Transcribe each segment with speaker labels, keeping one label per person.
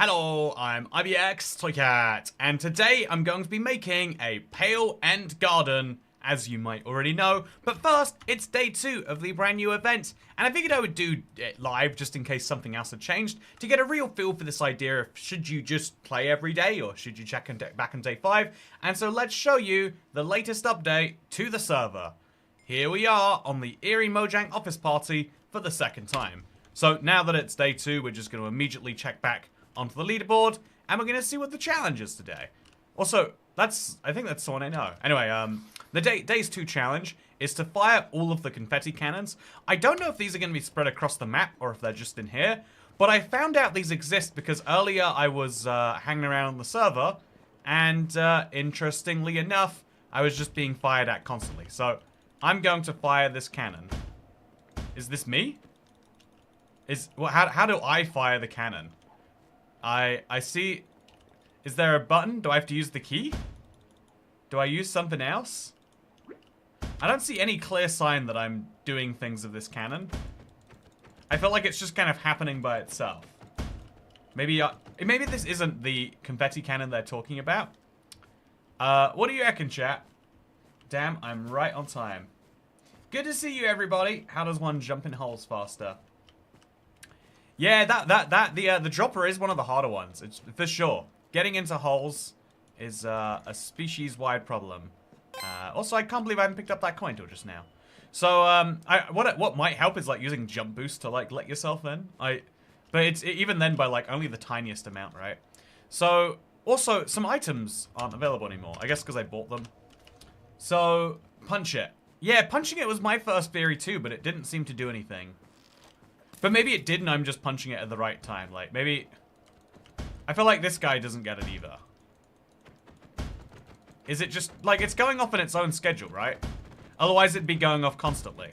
Speaker 1: Hello, I'm IBX Toycat, and today I'm going to be making a Pale End Garden, as you might already know. But first, it's day 2 of the brand new event, and I figured I would do it live just in case something else had changed, to get a real feel for this idea of should you just play every day, or should you check back on day 5. And so let's show you the latest update to the server. Here we are on the Eerie Mojang office party for the second time. So now that it's day 2, we're just going to immediately check back onto the leaderboard, and we're going to see what the challenge is today. Also, I think that's someone I know. Anyway, the Days 2 challenge is to fire all of the confetti cannons. I don't know if these are going to be spread across the map, or if they're just in here, but I found out these exist because earlier I was hanging around on the server, and interestingly enough, I was just being fired at constantly. So, I'm going to fire this cannon. Is this me? How do I fire the cannon? I see. Is there a button? Do I have to use the key? Do I use something else? I don't see any clear sign that I'm doing things with this cannon. I feel like it's just kind of happening by itself. Maybe this isn't the confetti cannon they're talking about. What do you reckon, chat? Damn, I'm right on time. Good to see you, everybody. How does one jump in holes faster? Yeah, the dropper is one of the harder ones. It's for sure. Getting into holes is a species-wide problem. Also, I can't believe I haven't picked up that coin till just now. So, what might help is like using jump boost to like let yourself in. But it's even then by like only the tiniest amount, right? So, also some items aren't available anymore. I guess because I bought them. So, punch it. Yeah, punching it was my first theory too, but it didn't seem to do anything. But maybe it did and I'm just punching it at the right time. Like, maybe... I feel like this guy doesn't get it either. Is it just... Like, it's going off in its own schedule, right? Otherwise, it'd be going off constantly.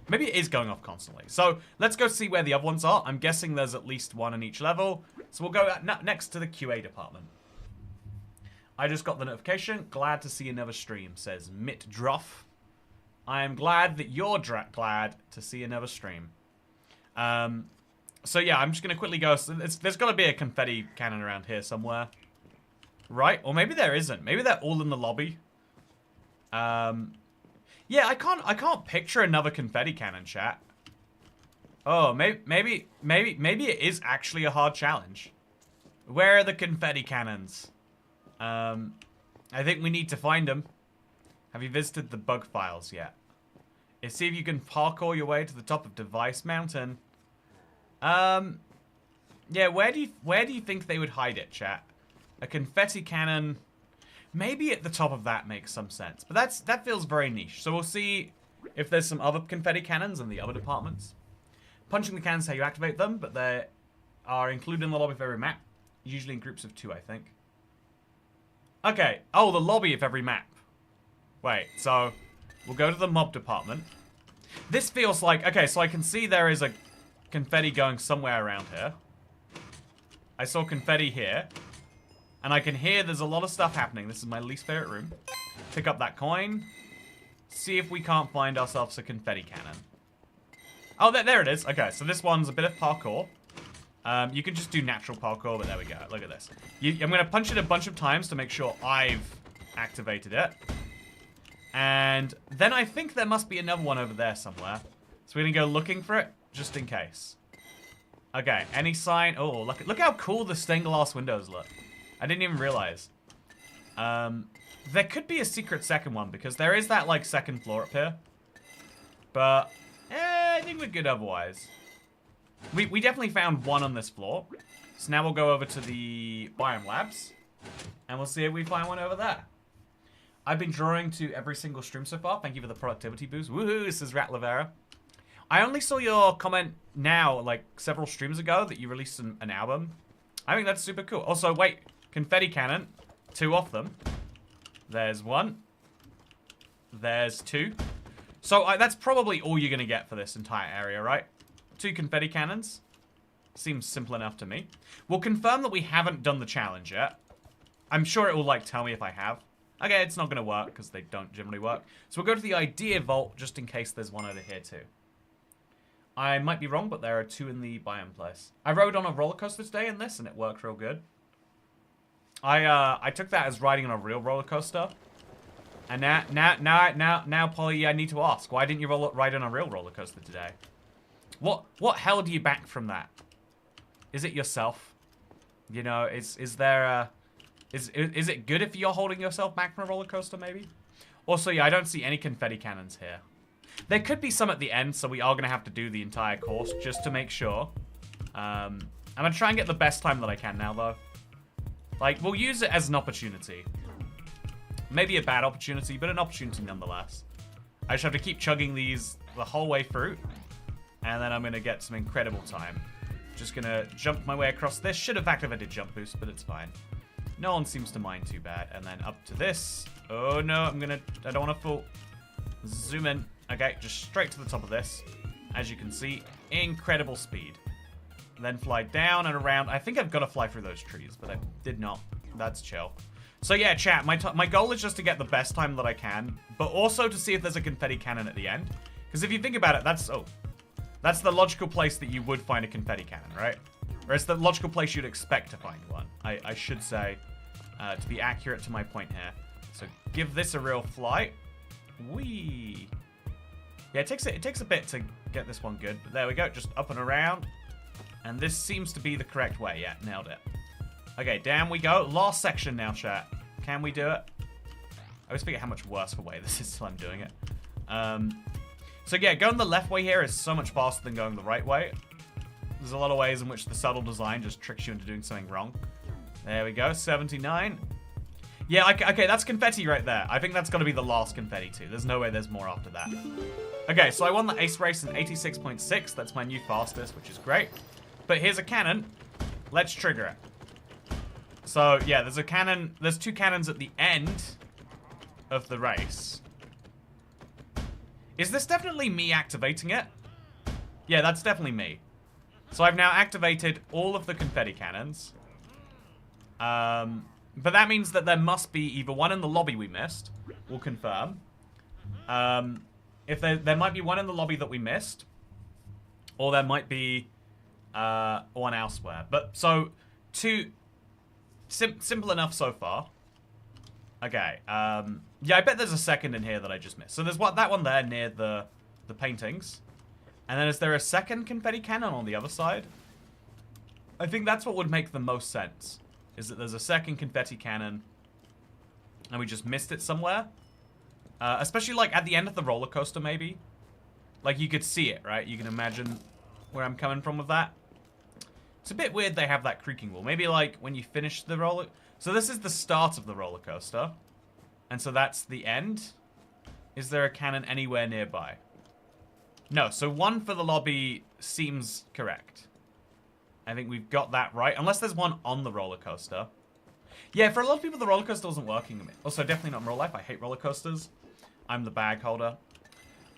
Speaker 1: Maybe it is going off constantly. So, let's go see where the other ones are. I'm guessing there's at least one in each level. So, we'll go next to the QA department. I just got the notification. Glad to see another stream, says Mitdroff. I am glad that you're glad to see another stream. So yeah, I'm just going to quickly go. So there's got to be a confetti cannon around here somewhere. Right? Or maybe there isn't. Maybe they're all in the lobby. Yeah, I can't picture another confetti cannon, chat. Oh, maybe it is actually a hard challenge. Where are the confetti cannons? I think we need to find them. Have you visited the bug files yet? See if you can parkour your way to the top of Device Mountain. Yeah, where do you think they would hide it, chat? A confetti cannon. Maybe at the top of that makes some sense. But that feels very niche. So we'll see if there's some other confetti cannons in the other departments. Punching the cannons is how you activate them, but they are included in the lobby of every map. Usually in groups of 2, I think. Okay. Oh, the lobby of every map. Wait, so we'll go to the mob department. This feels like... Okay, so I can see there is a confetti going somewhere around here. I saw confetti here. And I can hear there's a lot of stuff happening. This is my least favorite room. Pick up that coin. See if we can't find ourselves a confetti cannon. Oh, there it is. Okay, so this one's a bit of parkour. You can just do natural parkour, but there we go. Look at this. I'm going to punch it a bunch of times to make sure I've activated it. And then I think there must be another one over there somewhere. So we're going to go looking for it, just in case. Okay, any sign? Oh, look how cool the stained glass windows look. I didn't even realize. There could be a secret second one, because there is that, like, second floor up here. But, I think we're good otherwise. We definitely found one on this floor. So now we'll go over to the Biome Labs. And we'll see if we find one over there. I've been drawing to every single stream so far. Thank you for the productivity boost. Woohoo, this is Rat Lavera. I only saw your comment now, like, several streams ago that you released an album. I think that's super cool. Also, wait. Confetti cannon. 2 of them. There's 1. There's 2. So, that's probably all you're going to get for this entire area, right? 2 confetti cannons. Seems simple enough to me. We'll confirm that we haven't done the challenge yet. I'm sure it will, like, tell me if I have. Okay, it's not going to work, because they don't generally work. So we'll go to the idea vault, just in case there's one over here, too. I might be wrong, but there are 2 in the biome place. I rode on a roller coaster today in this, and it worked real good. I took that as riding on a real roller coaster. And now, Polly, I need to ask, why didn't you ride on a real roller coaster today? What held you back from that? Is it yourself? You know, is there is it good if you're holding yourself back from a roller coaster, maybe? Also, yeah, I don't see any confetti cannons here. There could be some at the end, so we are going to have to do the entire course just to make sure. I'm going to try and get the best time that I can now, though. Like, we'll use it as an opportunity. Maybe a bad opportunity, but an opportunity nonetheless. I just have to keep chugging these the whole way through. And then I'm going to get some incredible time. Just going to jump my way across this. Should have activated jump boost, but it's fine. No one seems to mind too bad. And then up to this. Oh, no, I don't want to fall. Zoom in. Okay, just straight to the top of this. As you can see, incredible speed. Then fly down and around. I think I've got to fly through those trees, but I did not. That's chill. So yeah, chat, my goal is just to get the best time that I can, but also to see if there's a confetti cannon at the end. Because if you think about it, that's the logical place that you would find a confetti cannon, right? Or it's the logical place you'd expect to find one, I should say, to be accurate to my point here. So give this a real flight. Whee! Yeah, it takes a bit to get this one good, but there we go, just up and around. And this seems to be the correct way. Yeah, nailed it. Okay, down we go. Last section now, chat. Can we do it? I always forget how much worse of a way this is till I'm doing it. So yeah, going the left way here is so much faster than going the right way. There's a lot of ways in which the subtle design just tricks you into doing something wrong. There we go, 79. Yeah, okay, that's confetti right there. I think that's got to be the last confetti too. There's no way there's more after that. Okay, so I won the ace race in 86.6. That's my new fastest, which is great. But here's a cannon. Let's trigger it. So, yeah, there's a cannon. There's 2 cannons at the end of the race. Is this definitely me activating it? Yeah, that's definitely me. So I've now activated all of the confetti cannons. But that means that there must be either one in the lobby we missed. We'll confirm. If there might be one in the lobby that we missed. Or there might be one elsewhere. But, so, simple enough so far. Okay, yeah, I bet there's a second in here that I just missed. So there's that one there near the paintings. And then is there a second confetti cannon on the other side? I think that's what would make the most sense. Is that there's a second confetti cannon. And we just missed it somewhere. Especially like at the end of the roller coaster maybe. Like you could see it, right? You can imagine where I'm coming from with that. It's a bit weird they have that creaking wall. Maybe like when you finish the roller... So this is the start of the roller coaster. And so that's the end. Is there a cannon anywhere nearby? No, so 1 for the lobby seems correct. I think we've got that right. Unless there's one on the roller coaster. Yeah, for a lot of people the roller coaster wasn't working. Also, definitely not in real life. I hate roller coasters. I'm the bag holder.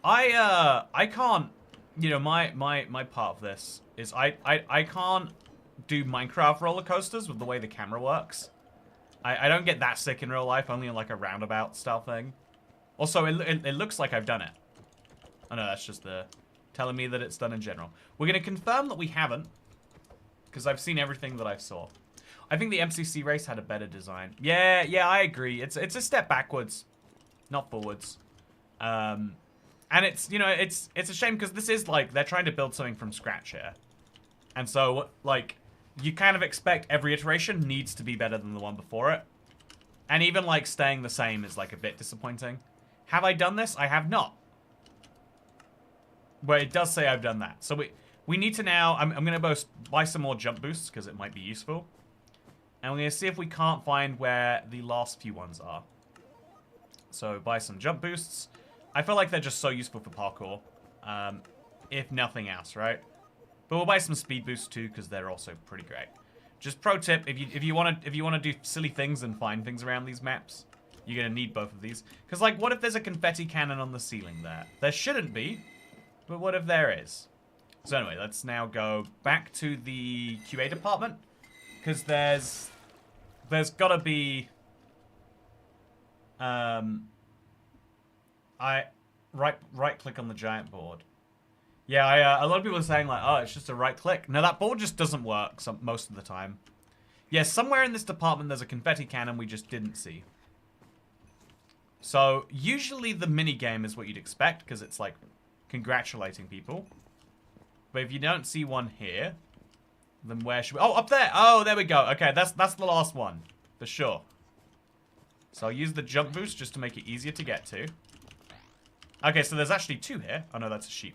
Speaker 1: I can't... You know, my part of this is I can't do Minecraft roller coasters with the way the camera works. I don't get that sick in real life, only in like a roundabout style thing. Also, it looks like I've done it. Oh no, that's just telling me that it's done in general. We're going to confirm that we haven't, because I've seen everything that I saw. I think the MCC race had a better design. Yeah, I agree. It's a step backwards, not forwards. And it's, you know, it's a shame because this is like, they're trying to build something from scratch here. And so, like, you kind of expect every iteration needs to be better than the one before it. And even, like, staying the same is, like, a bit disappointing. Have I done this? I have not. But it does say I've done that. So we need to now, I'm going to buy some more jump boosts because it might be useful. And we're going to see if we can't find where the last few ones are. So buy some jump boosts. I feel like they're just so useful for parkour, if nothing else, right? But we'll buy some speed boosts too, because they're also pretty great. Just pro tip: if you want to do silly things and find things around these maps, you're gonna need both of these. Because like, what if there's a confetti cannon on the ceiling there? There shouldn't be, but what if there is? So anyway, let's now go back to the QA department, because there's gotta be right click on the giant board. Yeah, a lot of people are saying like, oh, it's just a right click. No, that ball just doesn't work most of the time. Yes, somewhere in this department there's a confetti cannon we just didn't see. So, usually the mini game is what you'd expect, because it's like congratulating people. But if you don't see one here, then where should we... Oh, up there! Oh, there we go. Okay, that's the last one, for sure. So I'll use the jump boost just to make it easier to get to. Okay, so there's actually 2 here. Oh no, that's a sheep.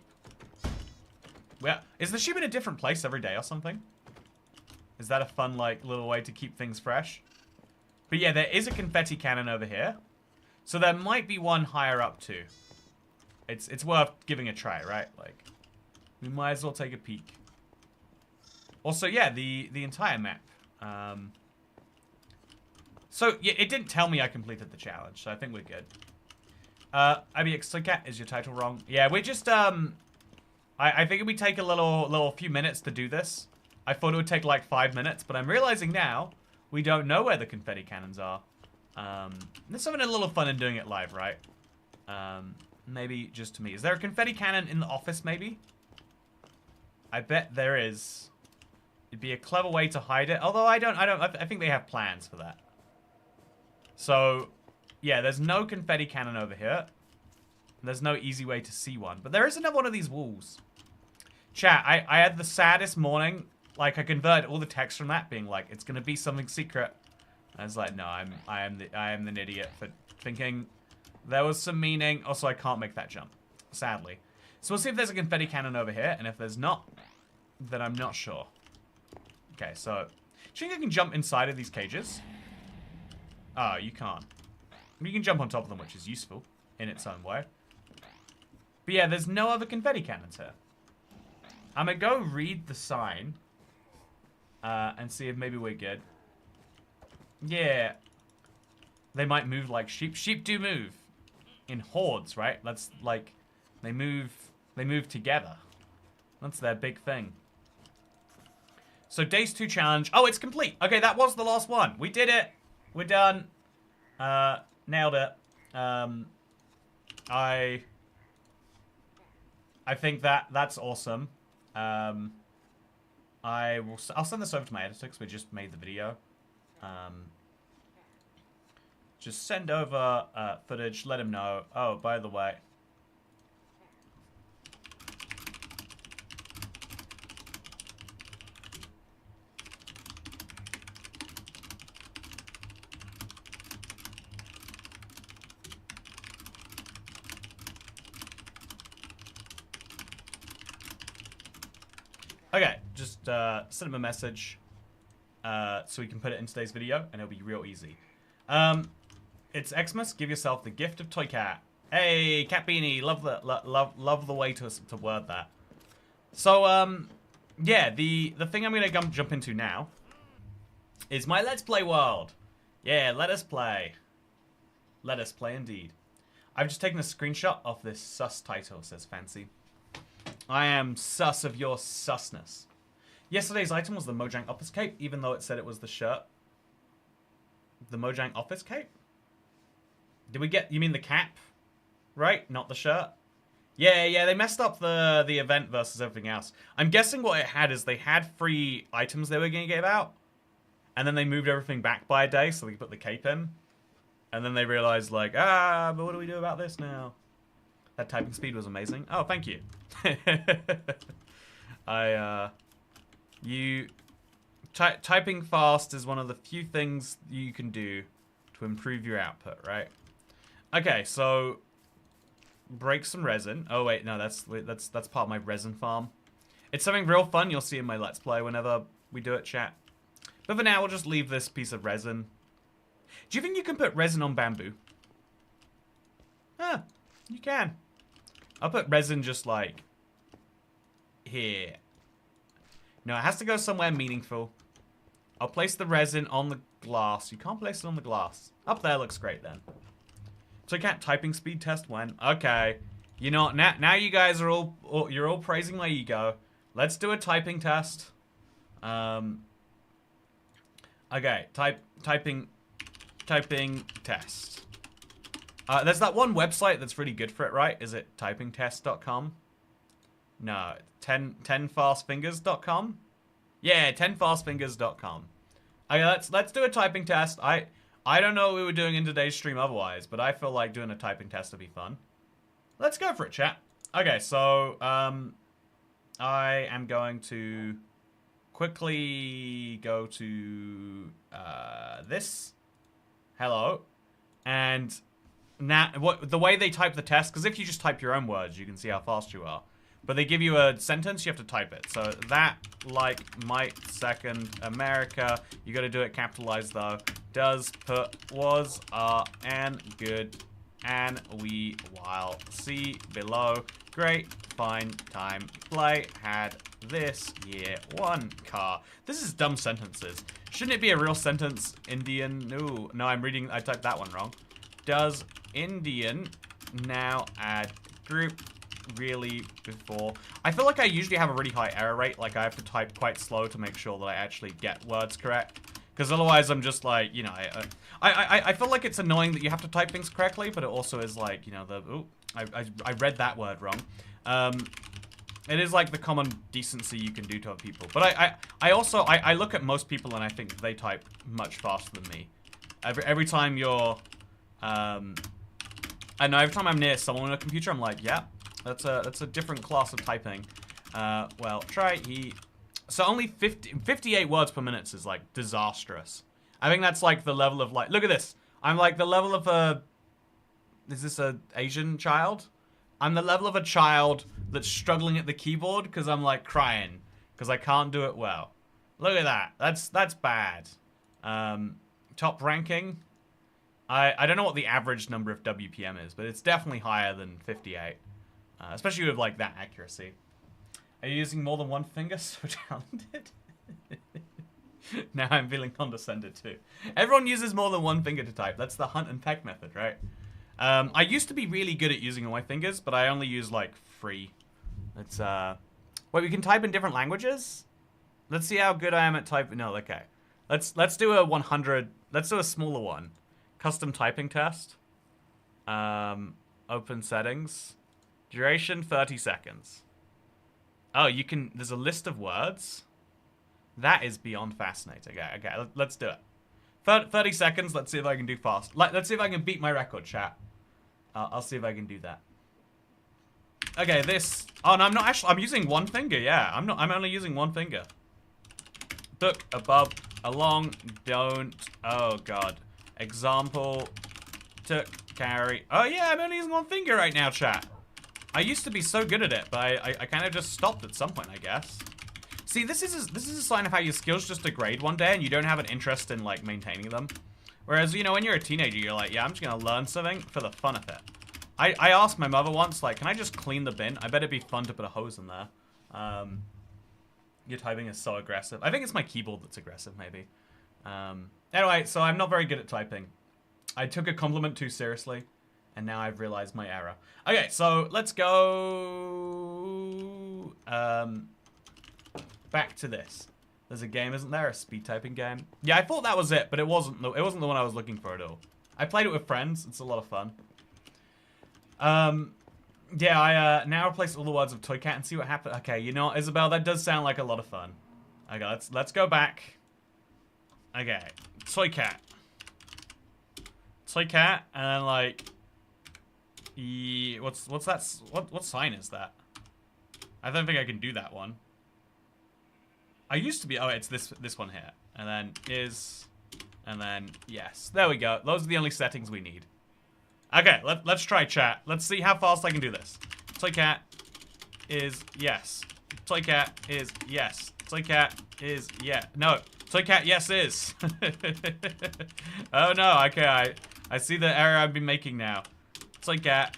Speaker 1: Well, is the sheep in a different place every day or something? Is that a fun, like, little way to keep things fresh? But yeah, there is a confetti cannon over here. So there might be one higher up too. It's worth giving a try, right? Like, we might as well take a peek. Also, yeah, the entire map. So, yeah, it didn't tell me I completed the challenge, so I think we're good. IBX Toycat, is your title wrong? Yeah, we're just, I figured we'd take a few minutes to do this. I thought it would take like 5 minutes, but I'm realizing now we don't know where the confetti cannons are. There's something a little fun in doing it live, right? Maybe just to me. Is there a confetti cannon in the office, maybe? I bet there is. It'd be a clever way to hide it. Although I think they have plans for that. So, yeah, there's no confetti cannon over here. There's no easy way to see one. But there is another one of these walls. Chat, I had the saddest morning. Like, I converted all the text from that being like, it's gonna be something secret. I was like, no, I am an idiot for thinking there was some meaning. Also, I can't make that jump, sadly. So we'll see if there's a confetti cannon over here, and if there's not, then I'm not sure. Okay, so do you think I can jump inside of these cages? Oh, you can't. You can jump on top of them, which is useful in its own way. But yeah, there's no other confetti cannons here. I'm gonna go read the sign and see if maybe we're good. Yeah. They might move like sheep. Sheep do move. In hordes, right? That's like, they move together. That's their big thing. So, Days 2 challenge. Oh, it's complete. Okay, that was the last one. We did it. We're done. Nailed it. I think that's awesome. I'll send this over to my editor because we just made the video. Just send over footage, let him know. Oh, by the way. Okay, just send him a message so we can put it in today's video, and it'll be real easy. It's Xmas. Give yourself the gift of Toy Cat. Hey, Cat Beanie, love the way to word that. So yeah, the thing I'm gonna jump into now is my Let's Play world. Yeah, let us play. Let us play indeed. I've just taken a screenshot of this sus title, says Fancy. I am sus of your susness. Yesterday's item was the Mojang Office Cape, even though it said it was the shirt. The Mojang Office Cape? Did we get, you mean the cap? Right? Not the shirt? Yeah, they messed up the event versus everything else. I'm guessing what it had is they had free items they were going to give out, and then they moved everything back by a day so they could put the cape in. And then they realized, like, but what do we do about this now? That typing speed was amazing. Oh, thank you. Typing fast is one of the few things you can do to improve your output, right? Okay, so break some resin. Oh wait, no, that's part of my resin farm. It's something real fun you'll see in my Let's Play whenever we do it, chat. But for now, we'll just leave this piece of resin. Do you think you can put resin on bamboo? Huh, you can. I'll put resin just like here. No, it has to go somewhere meaningful. I'll place the resin on the glass. You can't place it on the glass. Up there looks great then. So I can't typing speed test when? Okay. You know, now you guys are you're all praising my ego. Let's do a typing test. Okay, typing test. There's that one website that's really good for it, right? Is it typingtest.com? No, 10fastfingers.com? Yeah, 10fastfingers.com. Okay, let's do a typing test. I don't know what we were doing in today's stream otherwise, but I feel like doing a typing test would be fun. Let's go for it, chat. Okay, so I am going to quickly go to this. Hello. And now the way they type the test, because if you just type your own words, you can see how fast you are. But they give you a sentence, you have to type it. So that, like, might, second, America. You got to do it capitalized though. Does, put, was, are, and, good, and, we, while, see, below, great, fine, time, play, had, this, year, one, car. This is dumb sentences. Shouldn't it be a real sentence? Indian, ooh, no, I typed that one wrong. Does Indian now add group really before? I feel like I usually have a really high error rate. Like I have to type quite slow to make sure that I actually get words correct. Because otherwise I'm just like, you know, I feel like it's annoying that you have to type things correctly, but it also is like, you know, I read that word wrong. It is like the common decency you can do to other people. But I also look at most people and I think they type much faster than me. Every time you're, I know every time I'm near someone on a computer, I'm like, yeah. That's a different class of typing. Well, try he. So only 58 words per minute is like disastrous. I think that's like the level of like, look at this. I'm like the level of a, is this a Asian child? I'm the level of a child that's struggling at the keyboard because I'm like crying because I can't do it well. Look at that. That's bad. Top ranking. I don't know what the average number of WPM is, but it's definitely higher than 58. Especially with, like, that accuracy. Are you using more than one finger? So talented. Now I'm feeling condescended, too. Everyone uses more than one finger to type. That's the hunt and peck method, right? I used to be really good at using all my fingers, but I only use, like, 3. It's, wait, we can type in different languages? Let's see how good I am at typing. No, okay. Let's do a 100. Let's do a smaller one. Custom typing test. Open settings. Duration, 30 seconds. Oh, you can... There's a list of words. That is beyond fascinating. Okay, let's do it. 30 seconds. Let's see if I can do fast. Let's see if I can beat my record, chat. I'll see if I can do that. Okay, this... Oh, no, I'm not actually... I'm using one finger, yeah. I'm only using one finger. Book, above, along, don't... Oh, God. Example, took, carry... Oh, yeah, I'm only using one finger right now, chat. I used to be so good at it, but I kind of just stopped at some point, I guess. See, this is a sign of how your skills just degrade one day and you don't have an interest in, like, maintaining them. Whereas, you know, when you're a teenager, you're like, yeah, I'm just going to learn something for the fun of it. I asked my mother once, like, can I just clean the bin? I bet it'd be fun to put a hose in there. Your typing is so aggressive. I think it's my keyboard that's aggressive, maybe. Anyway, so I'm not very good at typing. I took a compliment too seriously. And now I've realized my error. Okay, so let's go back to this. There's a game, isn't there? A speed typing game. Yeah, I thought that was it, but it wasn't the one I was looking for at all. I played it with friends. It's a lot of fun. Yeah, I now replace all the words of Toy Cat and see what happens. Okay, you know what, Isabel, that does sound like a lot of fun. Okay, let's go back. Okay, Toy Cat. Toy Cat, and then like what's that? What sign is that? I don't think I can do that one. I used to be. Oh, it's this one here, and then is, and then yes. There we go. Those are the only settings we need. Okay, let's try chat. Let's see how fast I can do this. Toy Cat is yes. Toy Cat is yes. Toy Cat is yeah. No. Toy Cat yes is. Oh no. Okay, I see the error I've been making now. Toy Cat,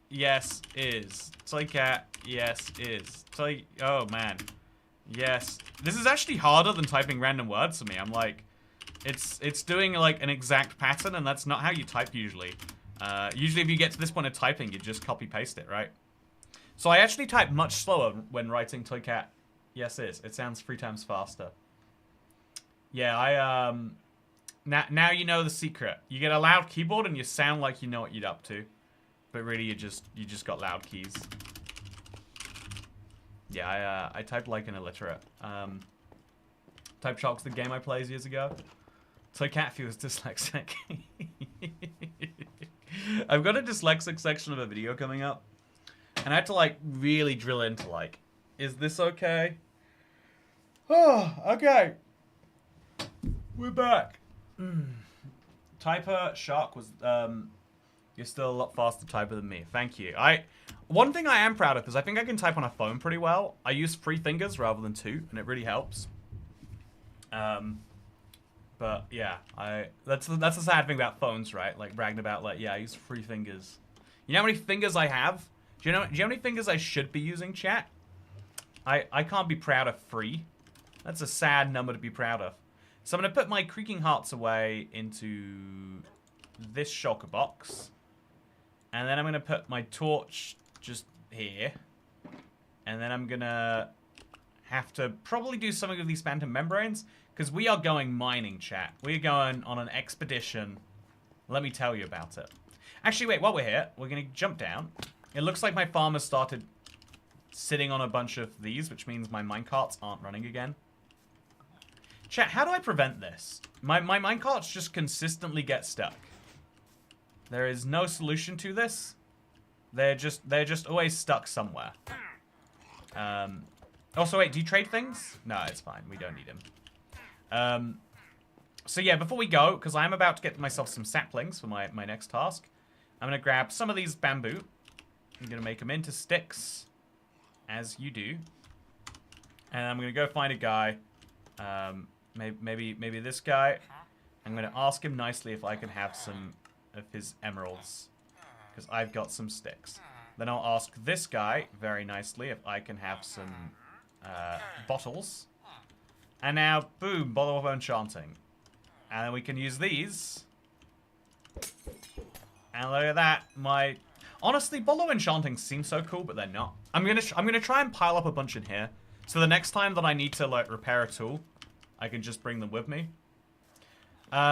Speaker 1: yes, is. Toy Cat, yes, is. Toy, oh man. Yes. This is actually harder than typing random words for me. I'm like, it's doing like an exact pattern and that's not how you type usually. Usually if you get to this point of typing, you just copy paste it, right? So I actually type much slower when writing Toy Cat, yes, is. It sounds 3 times faster. Yeah, now you know the secret. You get a loud keyboard and you sound like you know what you're up to. But really, you just got loud keys. Yeah, I typed like an illiterate. Type Shock's the game I played years ago. So Cat feels dyslexic. I've got a dyslexic section of a video coming up. And I had to, like, really drill into, like, is this okay? Oh, okay. We're back. Typer Shark was, you're still a lot faster typer than me. Thank you. One thing I am proud of is I think I can type on a phone pretty well. I use 3 fingers rather than 2, and it really helps. But yeah, that's the sad thing about phones, right? Like bragging about, like, yeah, I use 3 fingers. You know how many fingers I have? Do you know how many fingers I should be using, chat? I can't be proud of 3. That's a sad number to be proud of. So I'm gonna put my creaking hearts away into this shulker box, and then I'm gonna put my torch just here, and then I'm gonna have to probably do something with these phantom membranes. Because we are going mining, chat. We're going on an expedition. Let me tell you about it. Actually, wait, while we're here, we're going to jump down. It looks like my farm has started sitting on a bunch of these, which means my minecarts aren't running again. Chat, how do I prevent this? My minecarts just consistently get stuck. There is no solution to this. They're just always stuck somewhere. Also, wait, do you trade things? No, it's fine. We don't need them. So yeah, before we go, because I'm about to get myself some saplings for my next task, I'm going to grab some of these bamboo. I'm going to make them into sticks, as you do. And I'm going to go find a guy, maybe this guy. I'm going to ask him nicely if I can have some of his emeralds, because I've got some sticks. Then I'll ask this guy, very nicely, if I can have some bottles. And now, boom, bottle of enchanting. And then we can use these. And look at that, honestly, bottle of enchanting seems so cool, but they're not. I'm gonna try and pile up a bunch in here. So the next time that I need to, like, repair a tool, I can just bring them with me.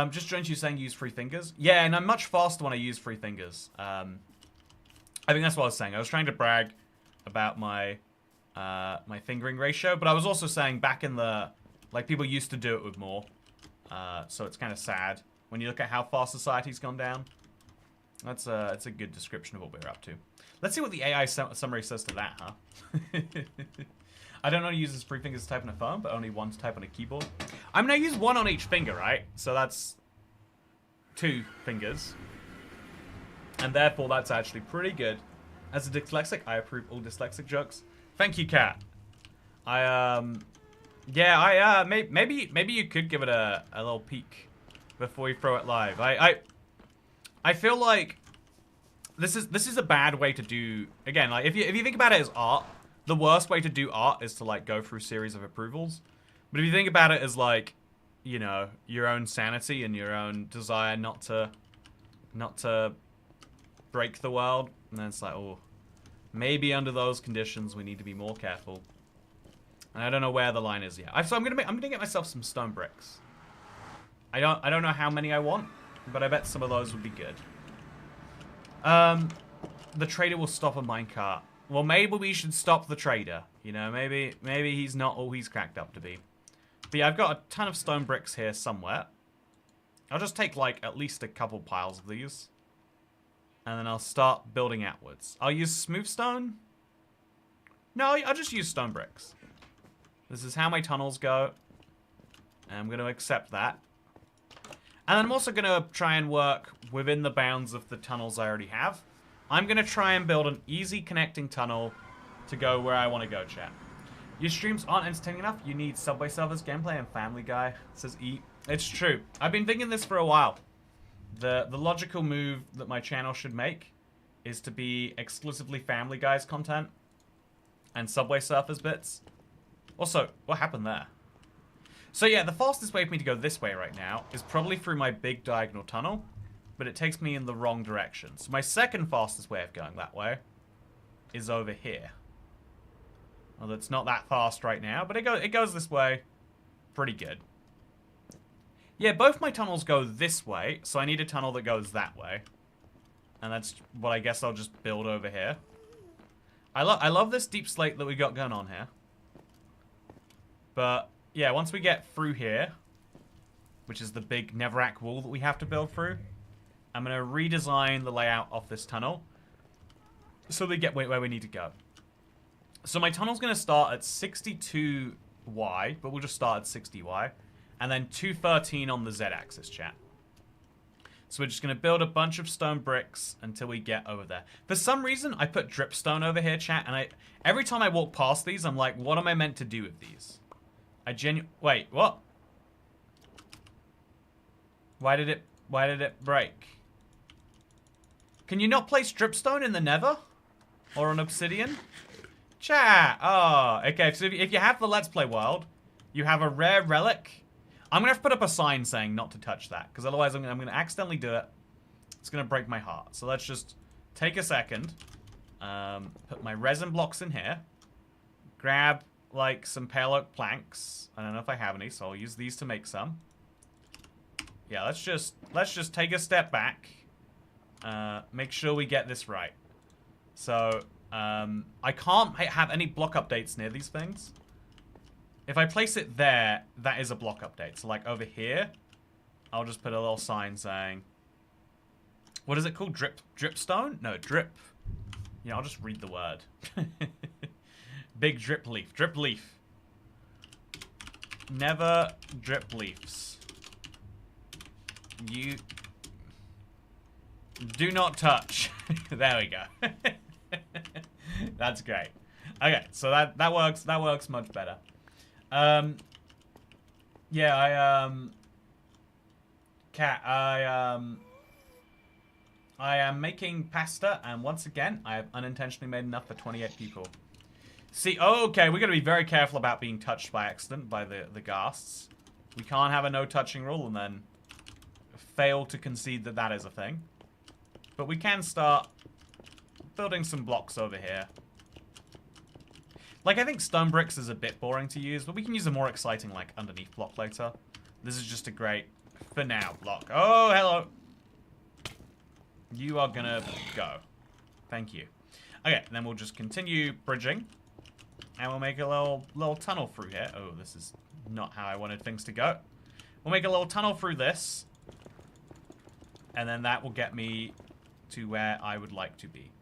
Speaker 1: Just joined you saying use 3 fingers. Yeah, and I'm much faster when I use 3 fingers. I think that's what I was saying. I was trying to brag about my fingering ratio, but I was also saying back in the... Like, people used to do it with more. So it's kind of sad when you look at how far society's gone down. That's a good description of what we're up to. Let's see what the AI summary says to that, huh? I don't know how to use 3 fingers to type on a phone, but only 1 to type on a keyboard. I'm going to use 1 on each finger, right? So that's 2 fingers. And therefore, that's actually pretty good. As a dyslexic, I approve all dyslexic jokes. Thank you, Kat. Yeah, maybe you could give it a little peek before you throw it live. I feel like this is a bad way to do. Again, like if you think about it as art, the worst way to do art is to like go through series of approvals. But if you think about it as like, you know, your own sanity and your own desire not to break the world, and then it's like, oh, maybe under those conditions we need to be more careful. And I don't know where the line is yet. So I'm gonna get myself some stone bricks. I don't know how many I want, but I bet some of those would be good. The trader will stop a minecart. Well, maybe we should stop the trader. You know, maybe he's not all he's cracked up to be. But yeah, I've got a ton of stone bricks here somewhere. I'll just take like at least a couple piles of these, and then I'll start building outwards. I'll use smooth stone. No, I'll just use stone bricks. This is how my tunnels go. And I'm going to accept that. And I'm also going to try and work within the bounds of the tunnels I already have. I'm going to try and build an easy connecting tunnel to go where I want to go, chat. Your streams aren't entertaining enough. You need Subway Surfers gameplay and Family Guy, says E. It's true. I've been thinking this for a while. The logical move that my channel should make is to be exclusively Family Guy's content and Subway Surfers bits. Also, what happened there? So yeah, the fastest way for me to go this way right now is probably through my big diagonal tunnel, but it takes me in the wrong direction. So my second fastest way of going that way is over here. Well, it's not that fast right now, but it goes this way pretty good. Yeah, both my tunnels go this way, so I need a tunnel that goes that way. And that's what I guess I'll just build over here. I love this deep slate that we got going on here. But, yeah, once we get through here, which is the big Netherrack wall that we have to build through, I'm going to redesign the layout of this tunnel so they get where we need to go. So my tunnel's going to start at 62 Y, but we'll just start at 60 Y. And then 213 on the Z-axis, chat. So we're just going to build a bunch of stone bricks until we get over there. For some reason, I put dripstone over here, chat, and every time I walk past these, I'm like, what am I meant to do with these? Wait, what? Why did it break? Can you not place dripstone in the nether? Or on obsidian? Chat! Oh, okay, so if you have the Let's Play world, you have a rare relic. I'm gonna have to put up a sign saying not to touch that, because otherwise I'm gonna accidentally do it. It's gonna break my heart. So let's just take a second. Put my resin blocks in here. Grab, like, some pale oak planks. I don't know if I have any, so I'll use these to make some. Yeah, let's just take a step back. Make sure we get this right. So, I can't have any block updates near these things. If I place it there, that is a block update. So, like, over here, I'll just put a little sign saying... What is it called? Dripstone? No, drip. Yeah, I'll just read the word. Big drip leaf. Drip leaf. Never drip leaves. You... do not touch. There we go. That's great. Okay, so that works much better. Yeah, Cat, I am making pasta, and once again, I have unintentionally made enough for 28 people. See, okay, we got to be very careful about being touched by accident by the ghasts. We can't have a no touching rule and then fail to concede that that is a thing. But we can start building some blocks over here. Like, I think stone bricks is a bit boring to use, but we can use a more exciting, like, underneath block later. This is just a great, for now, block. Oh, hello. You are gonna go. Thank you. Okay, and then we'll just continue bridging. And we'll make a little tunnel through here. Oh, this is not how I wanted things to go. We'll make a little tunnel through this. And then that will get me to where I would like to be.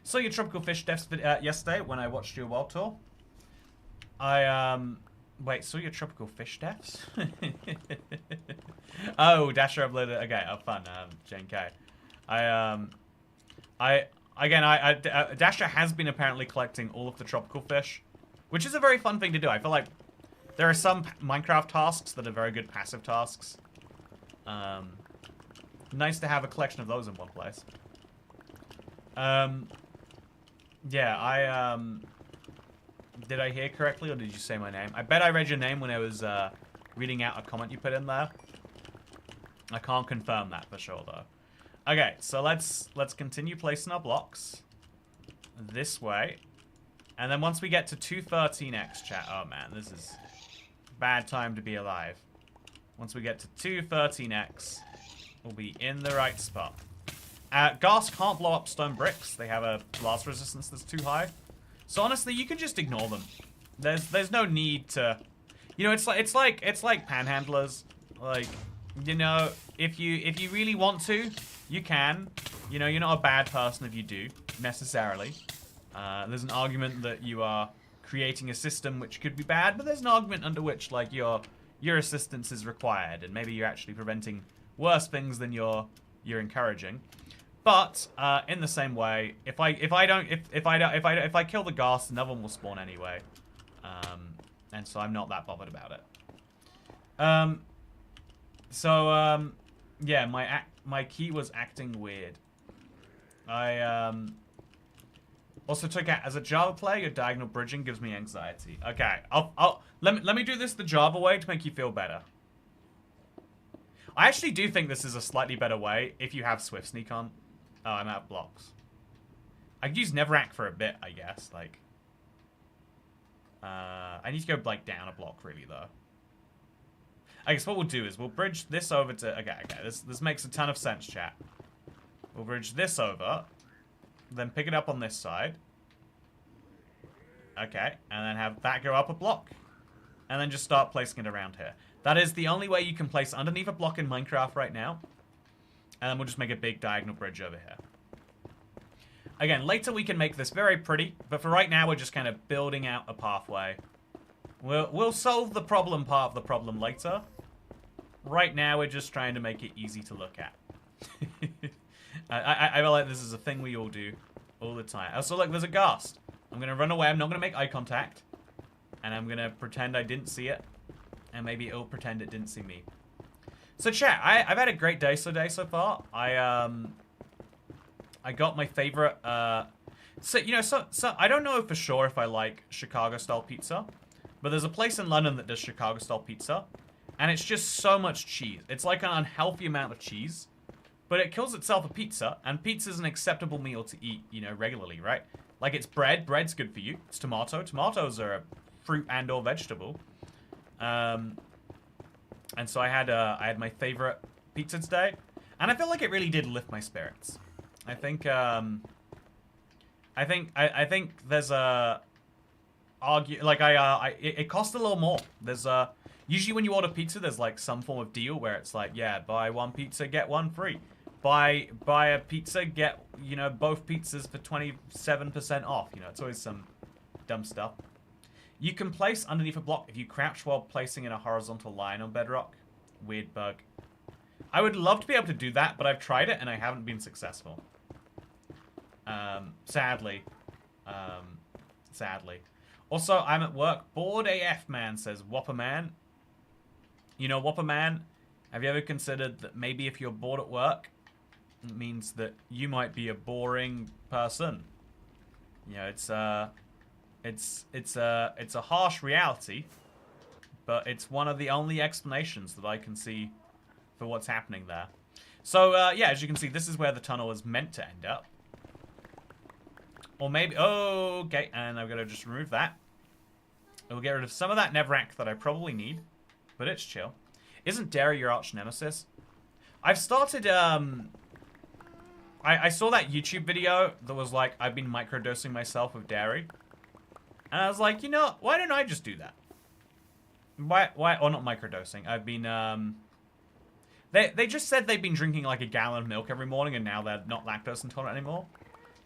Speaker 1: So your tropical fish deaths yesterday when I watched your world tour. Wait, saw your tropical fish deaths? Oh, Dasher uploaded. Okay, oh fun, Jane K. Dasher has been apparently collecting all of the tropical fish, which is a very fun thing to do. I feel like there are some Minecraft tasks that are very good passive tasks. Nice to have a collection of those in one place. Yeah, did I hear correctly, or did you say my name? I bet I read your name when I was, reading out a comment you put in there. I can't confirm that for sure, though. Okay, so let's continue placing our blocks this way. And then once we get to 213x, chat... Oh, man, this is bad time to be alive. Once we get to 213x, we'll be in the right spot. Ghast can't blow up stone bricks. They have a blast resistance that's too high. So honestly, you can just ignore them. There's no need to, you know, it's like panhandlers. Like, you know, if you really want to, you can. You know, you're not a bad person if you do necessarily. There's an argument that you are creating a system which could be bad, but there's an argument under which like your assistance is required, and maybe you're actually preventing worse things than you're encouraging. But in the same way, if I kill the ghast, another one will spawn anyway, and so I'm not that bothered about it. Yeah, my key was acting weird. I also took out as a Java player, your diagonal bridging gives me anxiety. Okay, let me do this the Java way to make you feel better. I actually do think this is a slightly better way if you have Swift Sneak on. Oh, I'm out of blocks. I could use Netherrack for a bit, I guess. Like, I need to go like down a block, really, though. I guess what we'll do is we'll bridge this over to. Okay. This makes a ton of sense, chat. We'll bridge this over, then pick it up on this side, Okay, and then have that go up a block. And then just start placing it around here. That is the only way you can place underneath a block in Minecraft right now. And then we'll just make a big diagonal bridge over here. Again, later we can make this very pretty, but for right now we're just kind of building out a pathway. We'll solve the problem part of the problem later. Right now we're just trying to make it easy to look at. I feel like this is a thing we all do all the time. Also, look, there's a ghast. I'm going to run away. I'm not going to make eye contact. And I'm going to pretend I didn't see it. And maybe it'll pretend it didn't see me. So chat, I've had a great day so far. I got my favorite, so I don't know for sure if I like Chicago-style pizza. But there's a place in London that does Chicago-style pizza. And it's just so much cheese. It's like an unhealthy amount of cheese. But it kills itself a pizza. And pizza's an acceptable meal to eat, regularly, right? Like, it's bread. Bread's good for you. It's tomato. Tomatoes are a fruit and or vegetable. And so I had my favorite pizza today. And I feel like it really did lift my spirits. I think there's a... it cost a little more. There's usually when you order pizza, there's like some form of deal where it's like, yeah, buy one pizza, get one free. Buy a pizza, get, both pizzas for 27% off. It's always some dumb stuff. You can place underneath a block if you crouch while placing in a horizontal line on Bedrock. Weird bug. I would love to be able to do that, but I've tried it and I haven't been successful. Sadly. Sadly. Also, I'm at work. Bored AF, man, says Whopper Man. Whopper Man, have you ever considered that maybe if you're bored at work, it means that you might be a boring person? It's a harsh reality, but it's one of the only explanations that I can see for what's happening there. So, yeah, as you can see, this is where the tunnel is meant to end up. Or maybe... Oh, okay, and I've got to just remove that. We'll get rid of some of that netherrack that I probably need, but it's chill. Isn't dairy your arch nemesis? I've started, I saw that YouTube video that was like, I've been microdosing myself with dairy. And I was like, why don't I just do that? Why, or not microdosing. I've been, they just said they've been drinking like a gallon of milk every morning and now they're not lactose intolerant anymore.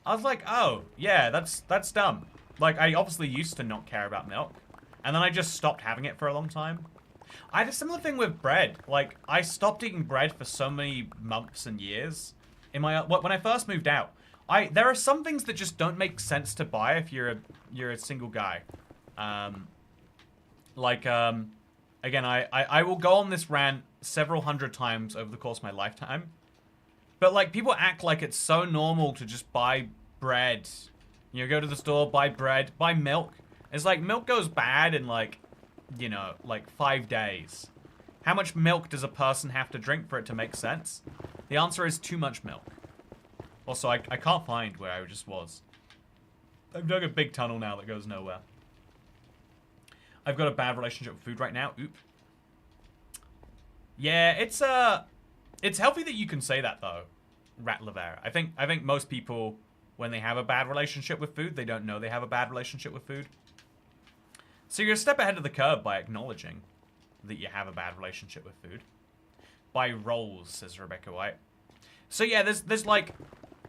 Speaker 1: I was like, oh, yeah, that's dumb. Like, I obviously used to not care about milk. And then I just stopped having it for a long time. I had a similar thing with bread. Like, I stopped eating bread for so many months and years. When I first moved out, there are some things that just don't make sense to buy if you're a single guy. Again, I will go on this rant several hundred times over the course of my lifetime. But, like, people act like it's so normal to just buy bread. Go to the store, buy bread, buy milk. It's like, milk goes bad in, like 5 days. How much milk does a person have to drink for it to make sense? The answer is too much milk. Also, I can't find where I just was. I've dug a big tunnel now that goes nowhere. I've got a bad relationship with food right now. Oop. Yeah, it's healthy that you can say that, though, Rat Lavera. I think most people, when they have a bad relationship with food, they don't know they have a bad relationship with food. So you're a step ahead of the curve by acknowledging that you have a bad relationship with food. By roles, says Rebecca White. So yeah, there's like...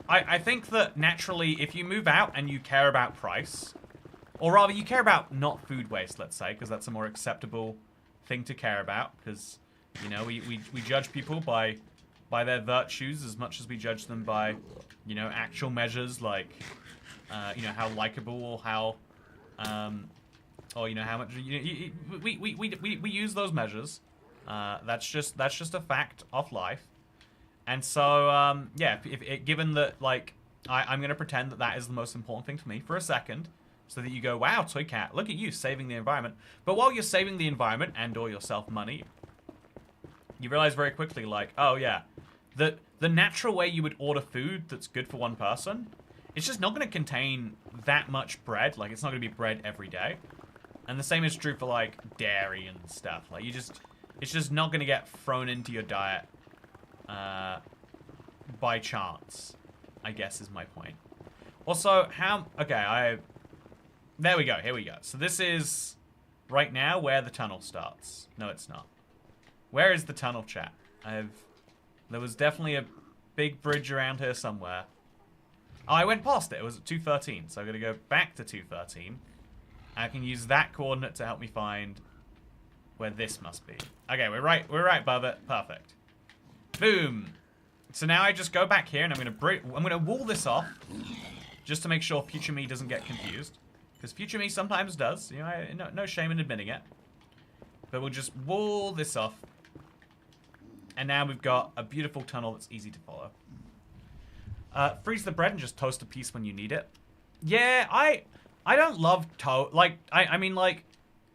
Speaker 1: I think that naturally, if you move out and you care about price, or rather you care about not food waste, let's say, because that's a more acceptable thing to care about, because, we judge people by their virtues as much as we judge them by, actual measures like, how likable or how, or how much we use those measures. That's just a fact of life. And so yeah, given that, like, I'm gonna pretend that is the most important thing to me for a second, so that you go, wow, Toy Cat, look at you saving the environment. But while you're saving the environment and or yourself money, you realize very quickly, like, oh yeah, the natural way you would order food that's good for one person, it's just not going to contain that much bread. Like, it's not going to be bread every day. And the same is true for, like, dairy and stuff. Like, it's just not going to get thrown into your diet by chance, I guess is my point. Also, okay, There we go. Here we go. So this is right now where the tunnel starts. No, it's not. Where is the tunnel, chat? There was definitely a big bridge around here somewhere. Oh, I went past it. It was at 213, so I'm going to go back to 213. I can use that coordinate to help me find where this must be. Okay, we're right above it. Perfect. Boom. So now I just go back here and I'm gonna wall this off just to make sure future me doesn't get confused, because future me sometimes does. You know, no shame in admitting it. But we'll just wall this off, and now we've got a beautiful tunnel that's easy to follow. Freeze the bread and just toast a piece when you need it. Yeah, I don't love I mean, like,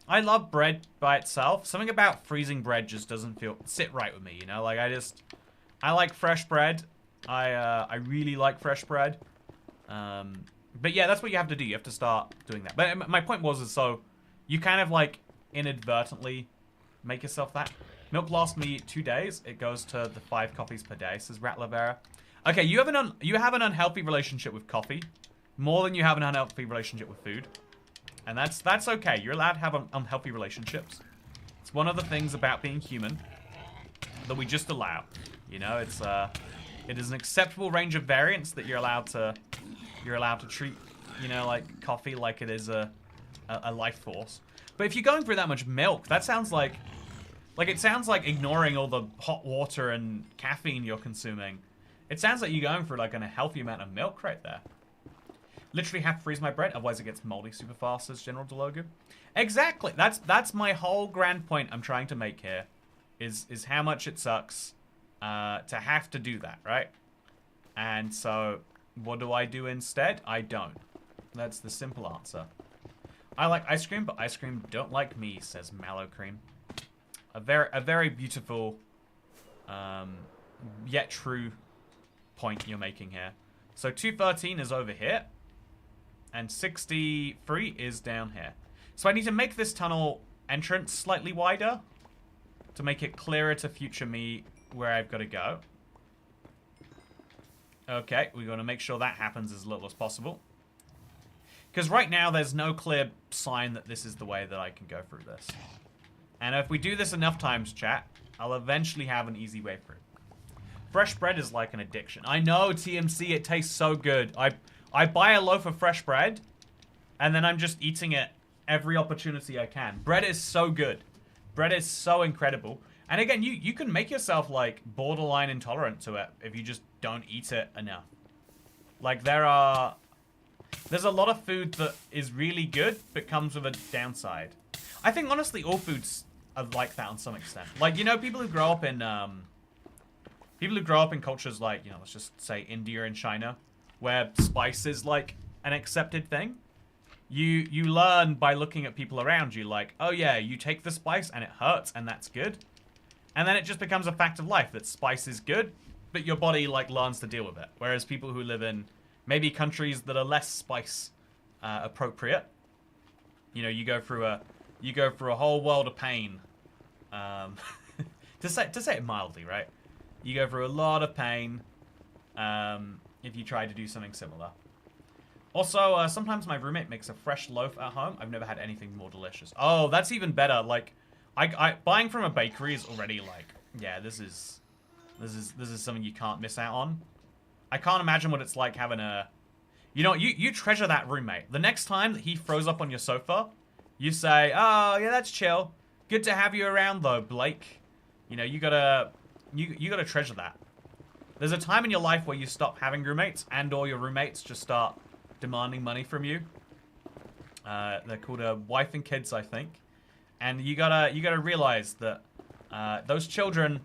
Speaker 1: I love bread by itself. Something about freezing bread just doesn't sit right with me, you know? Like, I like fresh bread. I really like fresh bread. But yeah, that's what you have to do. You have to start doing that. But my point was, so you kind of, like, inadvertently make yourself that. Milk lasts me 2 days. It goes to the 5 coffees per day, says Rattler. Okay, you have an unhealthy relationship with coffee, more than you have an unhealthy relationship with food, and that's okay. You're allowed to have unhealthy relationships. It's one of the things about being human that we just allow. You know, it is an acceptable range of variance that you're allowed to treat, you know, like coffee like it is a life force. But if you're going through that much milk, that sounds like it sounds like ignoring all the hot water and caffeine you're consuming. It sounds like you're going for like a healthy amount of milk right there. Literally have to freeze my bread, otherwise it gets moldy super fast, says General Delogu. Exactly. That's my whole grand point I'm trying to make here, is how much it sucks to have to do that, right? And so what do I do instead? I don't. That's the simple answer. I like ice cream, but ice cream don't like me, says Mallow Cream. A very beautiful, yet true point you're making here. So 213 is over here, and 63 is down here. So I need to make this tunnel entrance slightly wider to make it clearer to future me where I've got to go. Okay, we're going to make sure that happens as little as possible, because right now there's no clear sign that this is the way that I can go through this. And if we do this enough times, chat, I'll eventually have an easy way through. Fresh bread is like an addiction. I know, TMC, it tastes so good. I buy a loaf of fresh bread, and then I'm just eating it every opportunity I can. Bread is so good. Bread is so incredible. And again, you can make yourself, like, borderline intolerant to it if you just don't eat it enough. Like, there's a lot of food that is really good, but comes with a downside. I think, honestly, all foods are like that on some extent. Like, you know, people who grow up in cultures like, you know, let's just say India and China, where spice is like an accepted thing. You learn by looking at people around you, like, oh yeah, you take the spice and it hurts and that's good. And then it just becomes a fact of life that spice is good, but your body like learns to deal with it. Whereas people who live in maybe countries that are less spice appropriate, you know, you go through a whole world of pain. To say it mildly, right? You go through a lot of pain if you try to do something similar. Also, sometimes my roommate makes a fresh loaf at home. I've never had anything more delicious. Oh, that's even better. Like, buying from a bakery is already like, yeah, this is something you can't miss out on. I can't imagine what it's like having a, you know, you treasure that roommate. The next time that he throws up on your sofa, you say, oh yeah, that's chill. Good to have you around though, Blake. You know, you gotta treasure that. There's a time in your life where you stop having roommates, and or your roommates just start demanding money from you. They're called wife and kids, I think. And you gotta realize that those children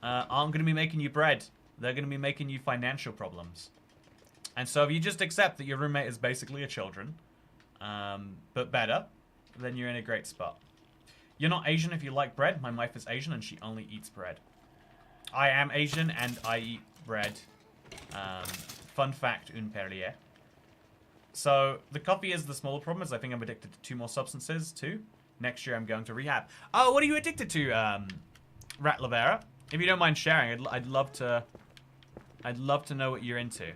Speaker 1: aren't gonna be making you bread. They're gonna be making you financial problems. And so if you just accept that your roommate is basically a children, but better, then you're in a great spot. You're not Asian if you like bread. My wife is Asian and she only eats bread. I am Asian and I eat bread. Fun fact, un perlier. So the coffee is the smaller problem, as I think I'm addicted to 2 more substances too. Next year I'm going to rehab. Oh, what are you addicted to, Rat Lavera? If you don't mind sharing, I'd love to know what you're into.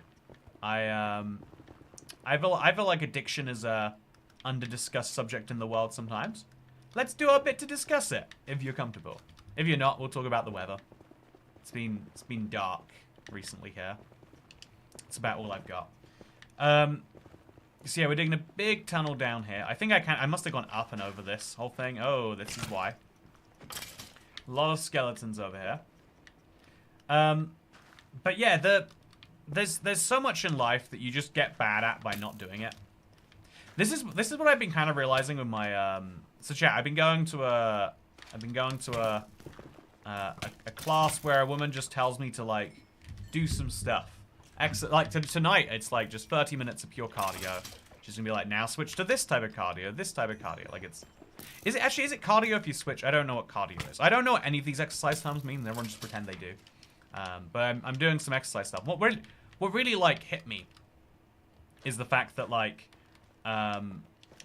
Speaker 1: I feel like addiction is a under-discussed subject in the world sometimes. Let's do our bit to discuss it, if you're comfortable. If you're not, we'll talk about the weather. It's been dark recently here. It's about all I've got. So yeah, we're digging a big tunnel down here. I think I must have gone up and over this whole thing. Oh, this is why. A lot of skeletons over here. But yeah, there's so much in life that you just get bad at by not doing it. This is what I've been kind of realizing with my so chat. I've been going to a class where a woman just tells me to like do some stuff. Like tonight, it's like just 30 minutes of pure cardio. She's gonna be like, now switch to this type of cardio, this type of cardio. Like is it cardio if you switch? I don't know what cardio is. I don't know what any of these exercise terms mean. Everyone just pretend they do. But I'm doing some exercise stuff. What really like hit me is the fact that like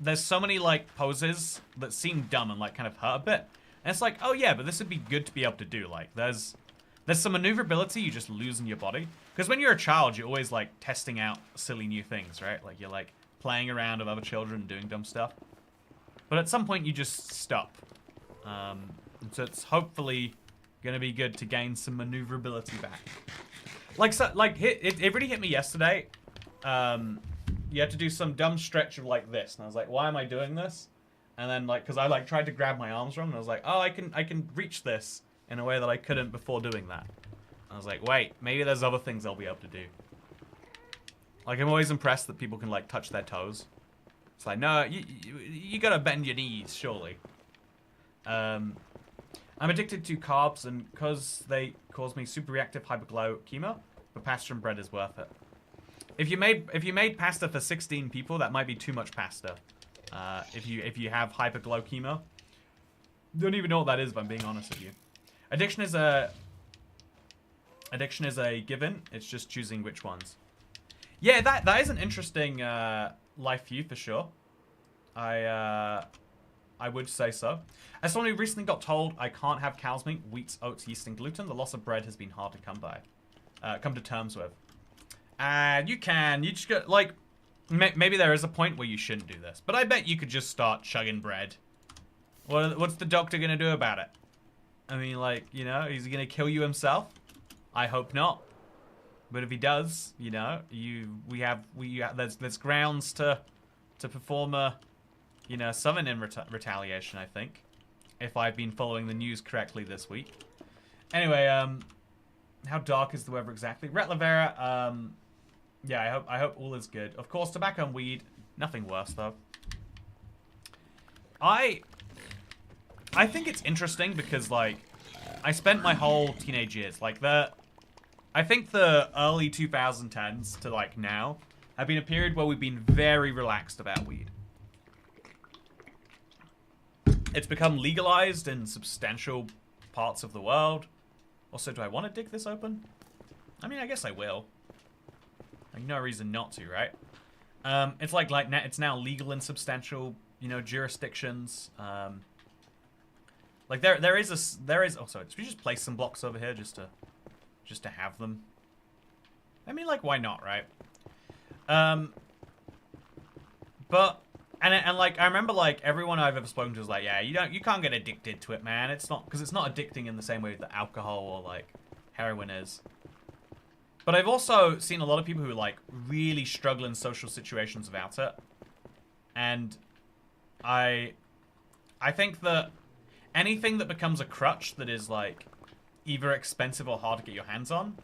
Speaker 1: there's so many like poses that seem dumb and like kind of hurt a bit. And it's like, oh yeah, but this would be good to be able to do. Like there's some maneuverability you just lose in your body. Because when you're a child, you're always like testing out silly new things, right? Like you're like playing around with other children and doing dumb stuff. But at some point you just stop. So it's hopefully gonna be good to gain some maneuverability back. It really hit me yesterday. You had to do some dumb stretch of like this, and I was like, why am I doing this? And then like, because I like tried to grab my arms wrong, and I was like, oh, I can reach this in a way that I couldn't before doing that. I was like, wait, maybe there's other things I'll be able to do. Like, I'm always impressed that people can like touch their toes. It's like, no, you gotta bend your knees, surely. I'm addicted to carbs, and because they cause me super reactive hyperglycemia, but pasta and bread is worth it. If you made pasta for 16 people, that might be too much pasta. If you have hyperglycemia, don't even know what that is. If I'm being honest with you, addiction is a given. It's just choosing which ones. Yeah, that is an interesting life view for sure. I would say so. As someone who recently got told I can't have cow's meat, wheat, oats, yeast, and gluten, the loss of bread has been hard to come to terms with. And you just go, like, maybe there is a point where you shouldn't do this, but I bet you could just start chugging bread. What's the doctor gonna do about it? I mean, like, you know, is he gonna kill you himself? I hope not. But if he does, you know, there's grounds to perform a, you know, something in retaliation, I think, if I've been following the news correctly this week. Anyway, how dark is the weather exactly? Ret Lavera, yeah, I hope all is good. Of course, tobacco and weed, nothing worse though. I think it's interesting because like I spent my whole teenage years like I think the early 2010s to like now have been a period where we've been very relaxed about weed. It's become legalized in substantial parts of the world. Also, do I want to dig this open? I mean, I guess I will. Like, no reason not to, right? It's it's now legal in substantial, you know, jurisdictions. Like there is. Oh, sorry. Should we just place some blocks over here just to have them? I mean, like, why not, right? But like I remember like everyone I've ever spoken to was like, yeah, you can't get addicted to it, man. It's not because it's not addicting in the same way that alcohol or like heroin is. But I've also seen a lot of people who like really struggle in social situations without it. And I think that anything that becomes a crutch that is like either expensive or hard to get your hands on,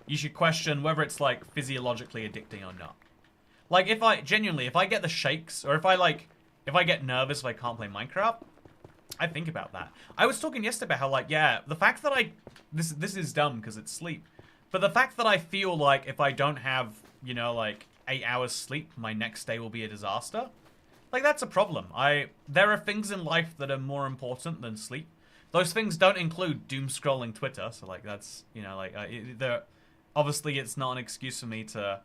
Speaker 1: you should question whether it's like physiologically addicting or not. Like if I get the shakes, or if I get nervous if I can't play Minecraft, I think about that. I was talking yesterday about how like, yeah, the fact that this is dumb because it's sleep. But the fact that I feel like if I don't have, you know, like 8 hours sleep, my next day will be a disaster. Like, that's a problem. There are things in life that are more important than sleep. Those things don't include doom scrolling Twitter. So, like, that's, you know, like, obviously it's not an excuse for me to,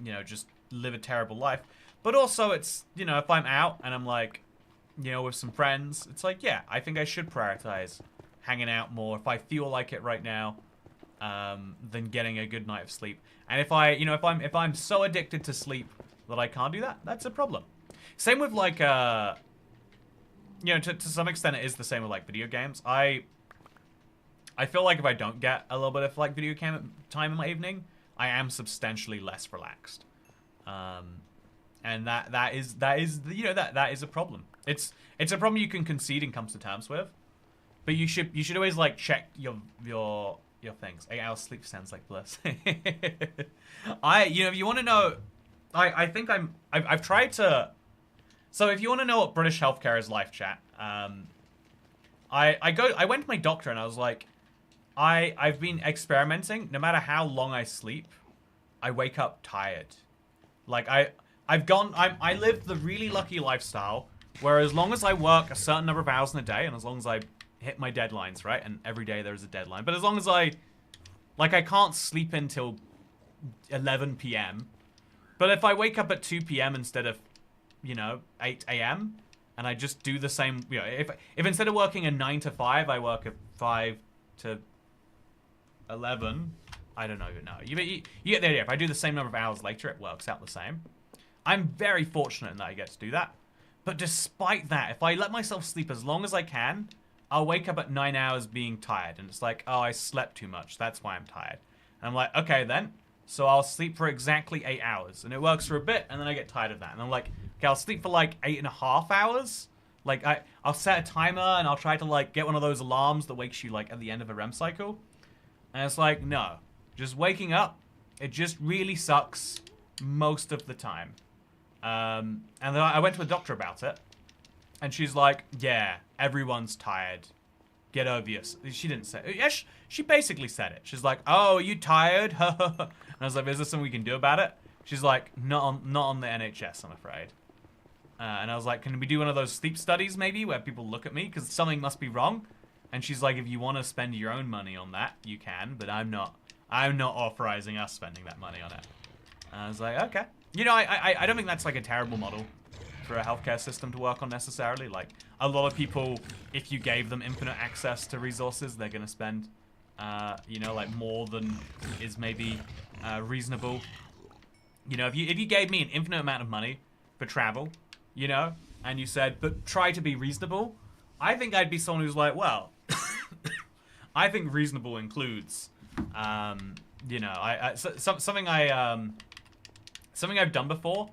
Speaker 1: you know, just live a terrible life. But also it's, you know, if I'm out and I'm like, you know, with some friends, it's like, yeah, I think I should prioritize hanging out more if I feel like it right now. Than getting a good night of sleep. And if I'm so addicted to sleep that I can't do that, that's a problem. Same with like, you know, to some extent it is the same with like video games. I feel like if I don't get a little bit of like video game time in my evening, I am substantially less relaxed. And that is you know, that is a problem. It's a problem you can concede and come to terms with, but you should always like check your things. 8 hours sleep sounds like bliss. You know, if you want to know, I think I've tried to. So if you want to know what British healthcare is like, chat, I went to my doctor and I was like, I've been experimenting. No matter how long I sleep, I wake up tired. Like I live the really lucky lifestyle where as long as I work a certain number of hours in a day and as long as I hit my deadlines, right? And every day there's a deadline. But as long as I can't sleep until 11 p.m. But if I wake up at 2 p.m. instead of, you know, 8 a.m. and I just do the same, you know, if instead of working a 9 to 5, I work a 5 to 11, I don't even know. You get the idea. If I do the same number of hours later, it works out the same. I'm very fortunate in that I get to do that. But despite that, if I let myself sleep as long as I can, I'll wake up at 9 hours being tired. And it's like, oh, I slept too much. That's why I'm tired. And I'm like, okay then. So I'll sleep for exactly 8 hours. And it works for a bit, and then I get tired of that. And I'm like, okay, I'll sleep for like 8.5 hours. Like, I'll set a timer, and I'll try to like get one of those alarms that wakes you like at the end of a REM cycle. And it's like, no. Just waking up, it just really sucks most of the time. And then I went to a doctor about it. And she's like, yeah, everyone's tired. Get over yourself. She didn't say it. Yeah, she basically said it. She's like, oh, are you tired? And I was like, is there something we can do about it? She's like, not on the NHS, I'm afraid. And I was like, can we do one of those sleep studies maybe where people look at me? Because something must be wrong. And she's like, if you want to spend your own money on that, you can. But I'm not authorizing us spending that money on it. And I was like, okay. You know, I don't think that's like a terrible model for a healthcare system to work on necessarily. Like, a lot of people, if you gave them infinite access to resources, they're going to spend, you know, like more than is maybe reasonable. You know, if you gave me an infinite amount of money for travel, you know, and you said, but try to be reasonable, I think I'd be someone who's like, well, I think reasonable includes, you know, something I've done before,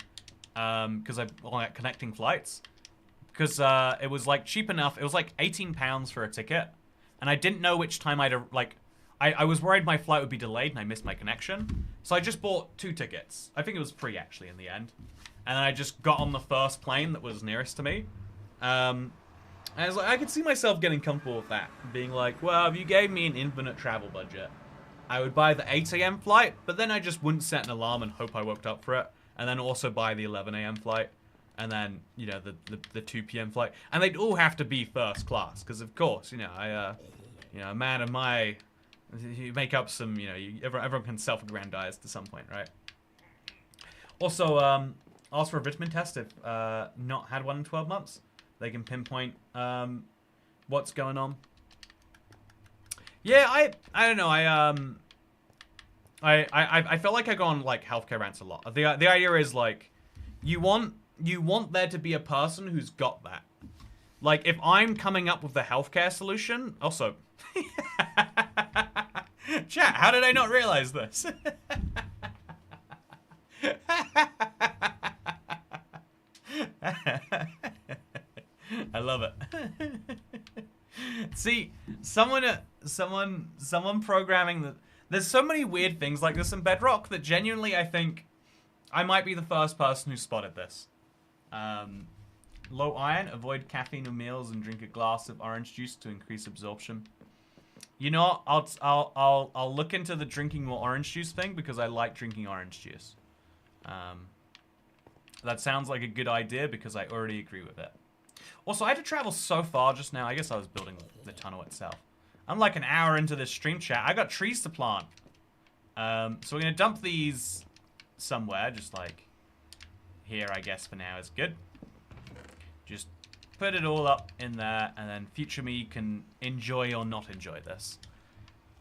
Speaker 1: because I'm like connecting flights, because it was like cheap enough. It was like £18 for a ticket, and I didn't know which time I was worried my flight would be delayed and I missed my connection, so I just bought 2 tickets. I think it was free actually in the end, and then I just got on the first plane that was nearest to me. And I was like, I could see myself getting comfortable with that, being like, well, if you gave me an infinite travel budget, I would buy the 8 a.m. flight, but then I just wouldn't set an alarm and hope I woke up for it. And then also buy the 11 a.m. flight. And then, you know, the 2 p.m. flight. And they'd all have to be first class. Because, of course, you know, you know, a man of my... You make up some, you know, everyone can self-aggrandize to some point, right? Also, ask for a vitamin test if not had one in 12 months. They can pinpoint what's going on. Yeah, I don't know. I feel like I go on like healthcare rants a lot. The idea is like you want there to be a person who's got that. Like if I'm coming up with the healthcare solution, also chat, how did I not realize this? I love it. See, someone programming that. There's so many weird things like this in Bedrock that genuinely I think I might be the first person who spotted this. Low iron, avoid caffeine in meals and drink a glass of orange juice to increase absorption. You know what? I'll look into the drinking more orange juice thing because I like drinking orange juice. That sounds like a good idea because I already agree with it. Also, I had to travel so far just now. I guess I was building the tunnel itself. I'm like an hour into this stream chat. I got trees to plant. So we're going to dump these somewhere. Just like here, I guess, for now is good. Just put it all up in there. And then future me can enjoy or not enjoy this.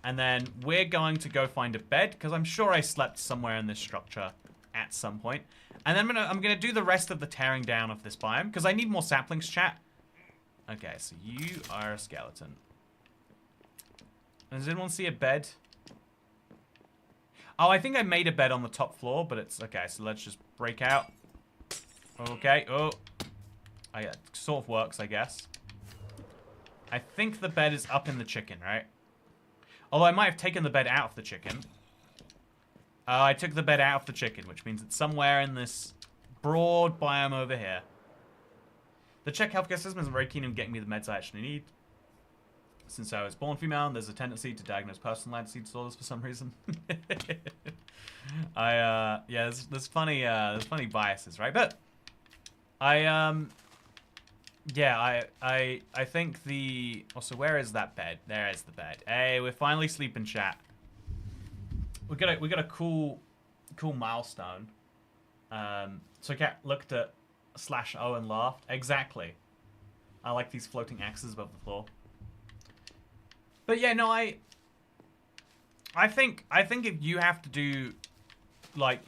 Speaker 1: And then we're going to go find a bed. Because I'm sure I slept somewhere in this structure at some point. And then I'm gonna do the rest of the tearing down of this biome, because I need more saplings, chat. Okay, so you are a skeleton. Does anyone see a bed? Oh, I think I made a bed on the top floor, but it's... Okay, so let's just break out. Okay, oh. It sort of works, I guess. I think the bed is up in the chicken, right? Although I might have taken the bed out of the chicken. I took the bed out of the chicken, which means it's somewhere in this broad biome over here. The Czech healthcare system isn't very keen on getting me the meds I actually need. Since I was born female, there's a tendency to diagnose personal disease disorders for some reason. Yeah, there's funny biases, right? But yeah, I think the... Also, where is that bed? There is the bed. Hey, we're finally sleeping, chat. We got a cool milestone. So Cat looked at /O and laughed. Exactly. I like these floating axes above the floor. But yeah, no, I think if you have to do, like,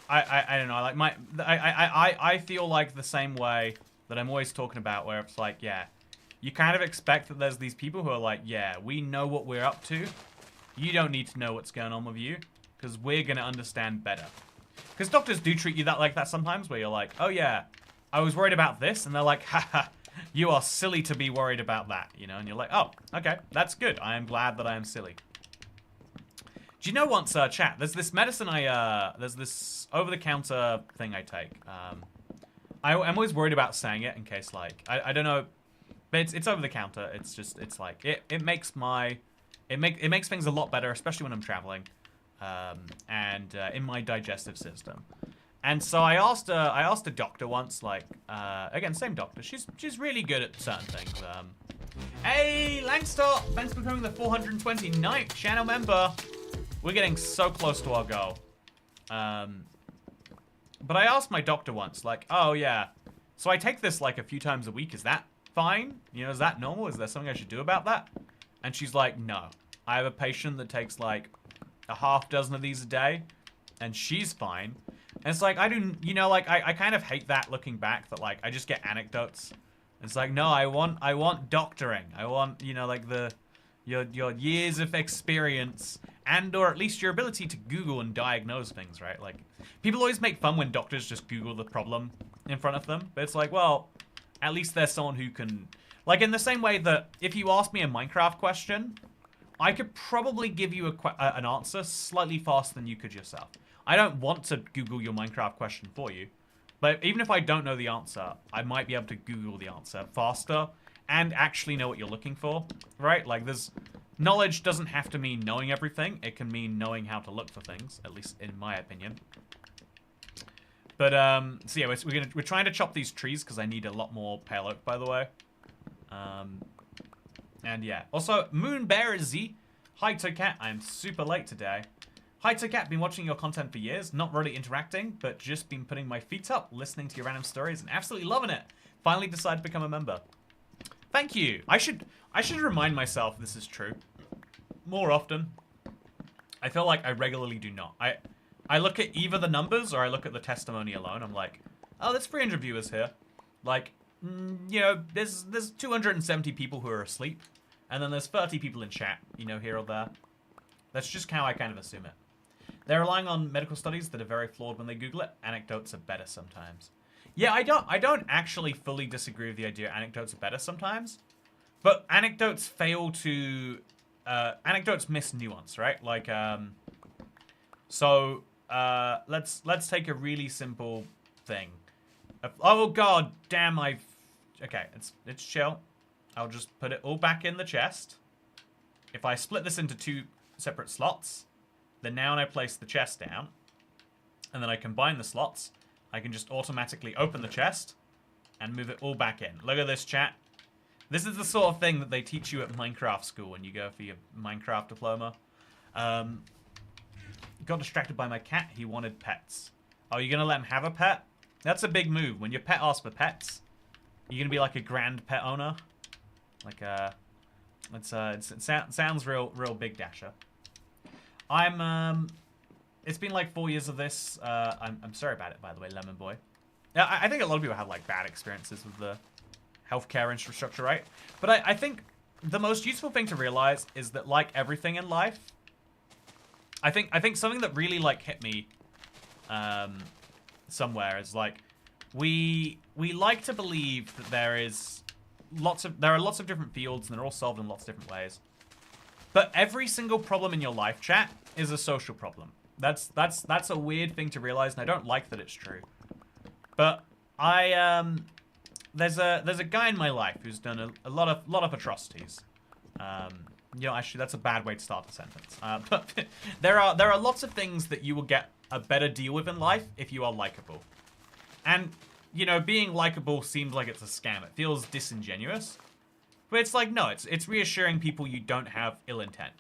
Speaker 1: I don't know, like I feel like the same way that I'm always talking about, where it's like, yeah, you kind of expect that there's these people who are like, yeah, we know what we're up to. You don't need to know what's going on with you, because we're gonna understand better. Because doctors do treat you like that sometimes, where you're like, oh yeah, I was worried about this, and they're like, haha. You are silly to be worried about that, you know? And you're like, oh, okay, that's good. I am glad that I am silly. Do you know once, chat, there's this medicine there's this over-the-counter thing I take. I'm always worried about saying it in case, like, I don't know, but it's over-the-counter. It's just, it's like, it makes things a lot better, especially when I'm traveling, and in my digestive system. And so I asked a doctor once, like, again, same doctor. She's really good at certain things. Hey, Langstar, thanks for becoming the 429th channel member. We're getting so close to our goal. But I asked my doctor once, like, oh yeah, so I take this like a few times a week. Is that fine? You know, is that normal? Is there something I should do about that? And she's like, no. I have a patient that takes like a half dozen of these a day, and she's fine. And it's like, I do, you know, like, I kind of hate that looking back, that, like, I just get anecdotes. It's like, no, I want doctoring. I want, you know, like, your years of experience, and or at least your ability to Google and diagnose things, right? Like, people always make fun when doctors just Google the problem in front of them. But it's like, well, at least there's someone who can, like, in the same way that if you ask me a Minecraft question, I could probably give you an answer slightly faster than you could yourself. I don't want to Google your Minecraft question for you, but even if I don't know the answer, I might be able to Google the answer faster and actually know what you're looking for, right? Like, knowledge doesn't have to mean knowing everything. It can mean knowing how to look for things, at least in my opinion. But, so yeah, we're trying to chop these trees because I need a lot more pale oak, by the way. And yeah. Also, Moonbear Z. Hi, Tocat. I'm super late today. Hi, Tocat. Been watching your content for years. Not really interacting, but just been putting my feet up, listening to your random stories, and absolutely loving it. Finally decided to become a member. Thank you. I should remind myself this is true more often. I feel like I regularly do not. I look at either the numbers or I look at the testimony alone. I'm like, oh, there's 300 viewers here. Like, you know, there's 270 people who are asleep, and then there's 30 people in chat, you know, here or there. That's just how I kind of assume it. They're relying on medical studies that are very flawed when they Google it. Anecdotes are better sometimes. Yeah, I don't actually fully disagree with the idea anecdotes are better sometimes, but anecdotes fail to anecdotes miss nuance, right? Like, so let's take a really simple thing. Oh god damn, okay, it's chill. I'll just put it all back in the chest. If I split this into 2 separate slots, then now when I place the chest down, and then I combine the slots, I can just automatically open the chest and move it all back in. Look at this, chat. This is the sort of thing that they teach you at Minecraft school when you go for your Minecraft diploma. Got distracted by my cat. He wanted pets. Oh, you're gonna let him have a pet? That's a big move. When your pet asks for pets, you're gonna be like a grand pet owner. Like it sounds real big, Dasher. I'm it's been like 4 years of this. I'm sorry about it, by the way, Lemon Boy. Yeah, I think a lot of people have like bad experiences with the healthcare infrastructure, right? But I think the most useful thing to realize is that, like everything in life, I think something that really like hit me somewhere is like we like to believe that there are lots of different fields and they're all solved in lots of different ways. But every single problem in your life, chat, is a social problem. That's a weird thing to realize, and I don't like that it's true. But there's a guy in my life who's done a lot of atrocities. You know, actually, that's a bad way to start a sentence. But there are lots of things that you will get a better deal with in life if you are likable. And you know, being likable seems like it's a scam. It feels disingenuous. But it's like, no, it's reassuring people you don't have ill intent.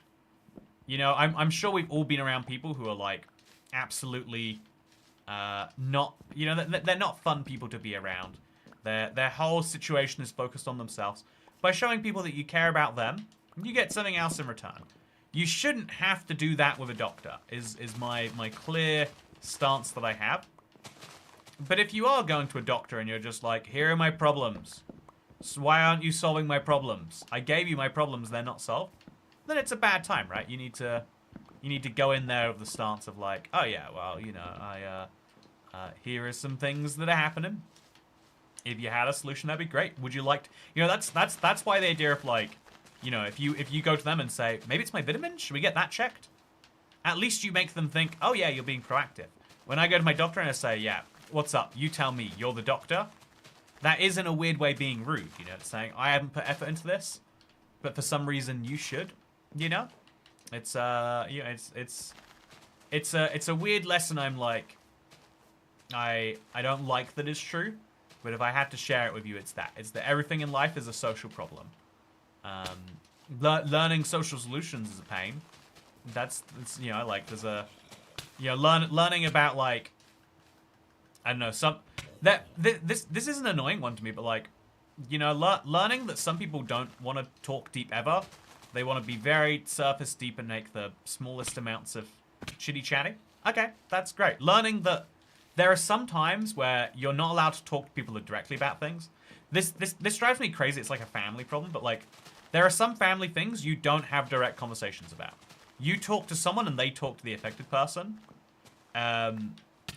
Speaker 1: You know, I'm sure we've all been around people who are like absolutely not, you know, they're not fun people to be around. Their whole situation is focused on themselves. By showing people that you care about them, you get something else in return. You shouldn't have to do that with a doctor, is my clear stance that I have. But if you are going to a doctor and you're just like, here are my problems, so why aren't you solving my problems? I gave you my problems, they're not solved. Then it's a bad time, right? You need to go in there with the stance of like, oh yeah, well, you know, here are some things that are happening. If you had a solution, that'd be great. Would you like to, you know, that's why the idea of like, you know, if you go to them and say, maybe it's my vitamin, should we get that checked? At least you make them think, oh yeah, you're being proactive. When I go to my doctor and I say, yeah, what's up? You tell me, you're the doctor. That is in a weird way being rude, you know, it's saying, I haven't put effort into this, but for some reason you should, you know? It's, you know, it's a weird lesson. I'm like, I don't like that it's true, but if I had to share it with you, it's that everything in life is a social problem. Learning social solutions is a pain. That's you know, like there's a, you know, learning about like, I don't know, this is an annoying one to me, but like, you know, learning that some people don't want to talk deep ever. They want to be very surface deep and make the smallest amounts of chitty chatty. Okay, that's great. Learning that there are some times where you're not allowed to talk to people directly about things. This drives me crazy. It's like a family problem, but like, there are some family things you don't have direct conversations about. You talk to someone and they talk to the affected person. My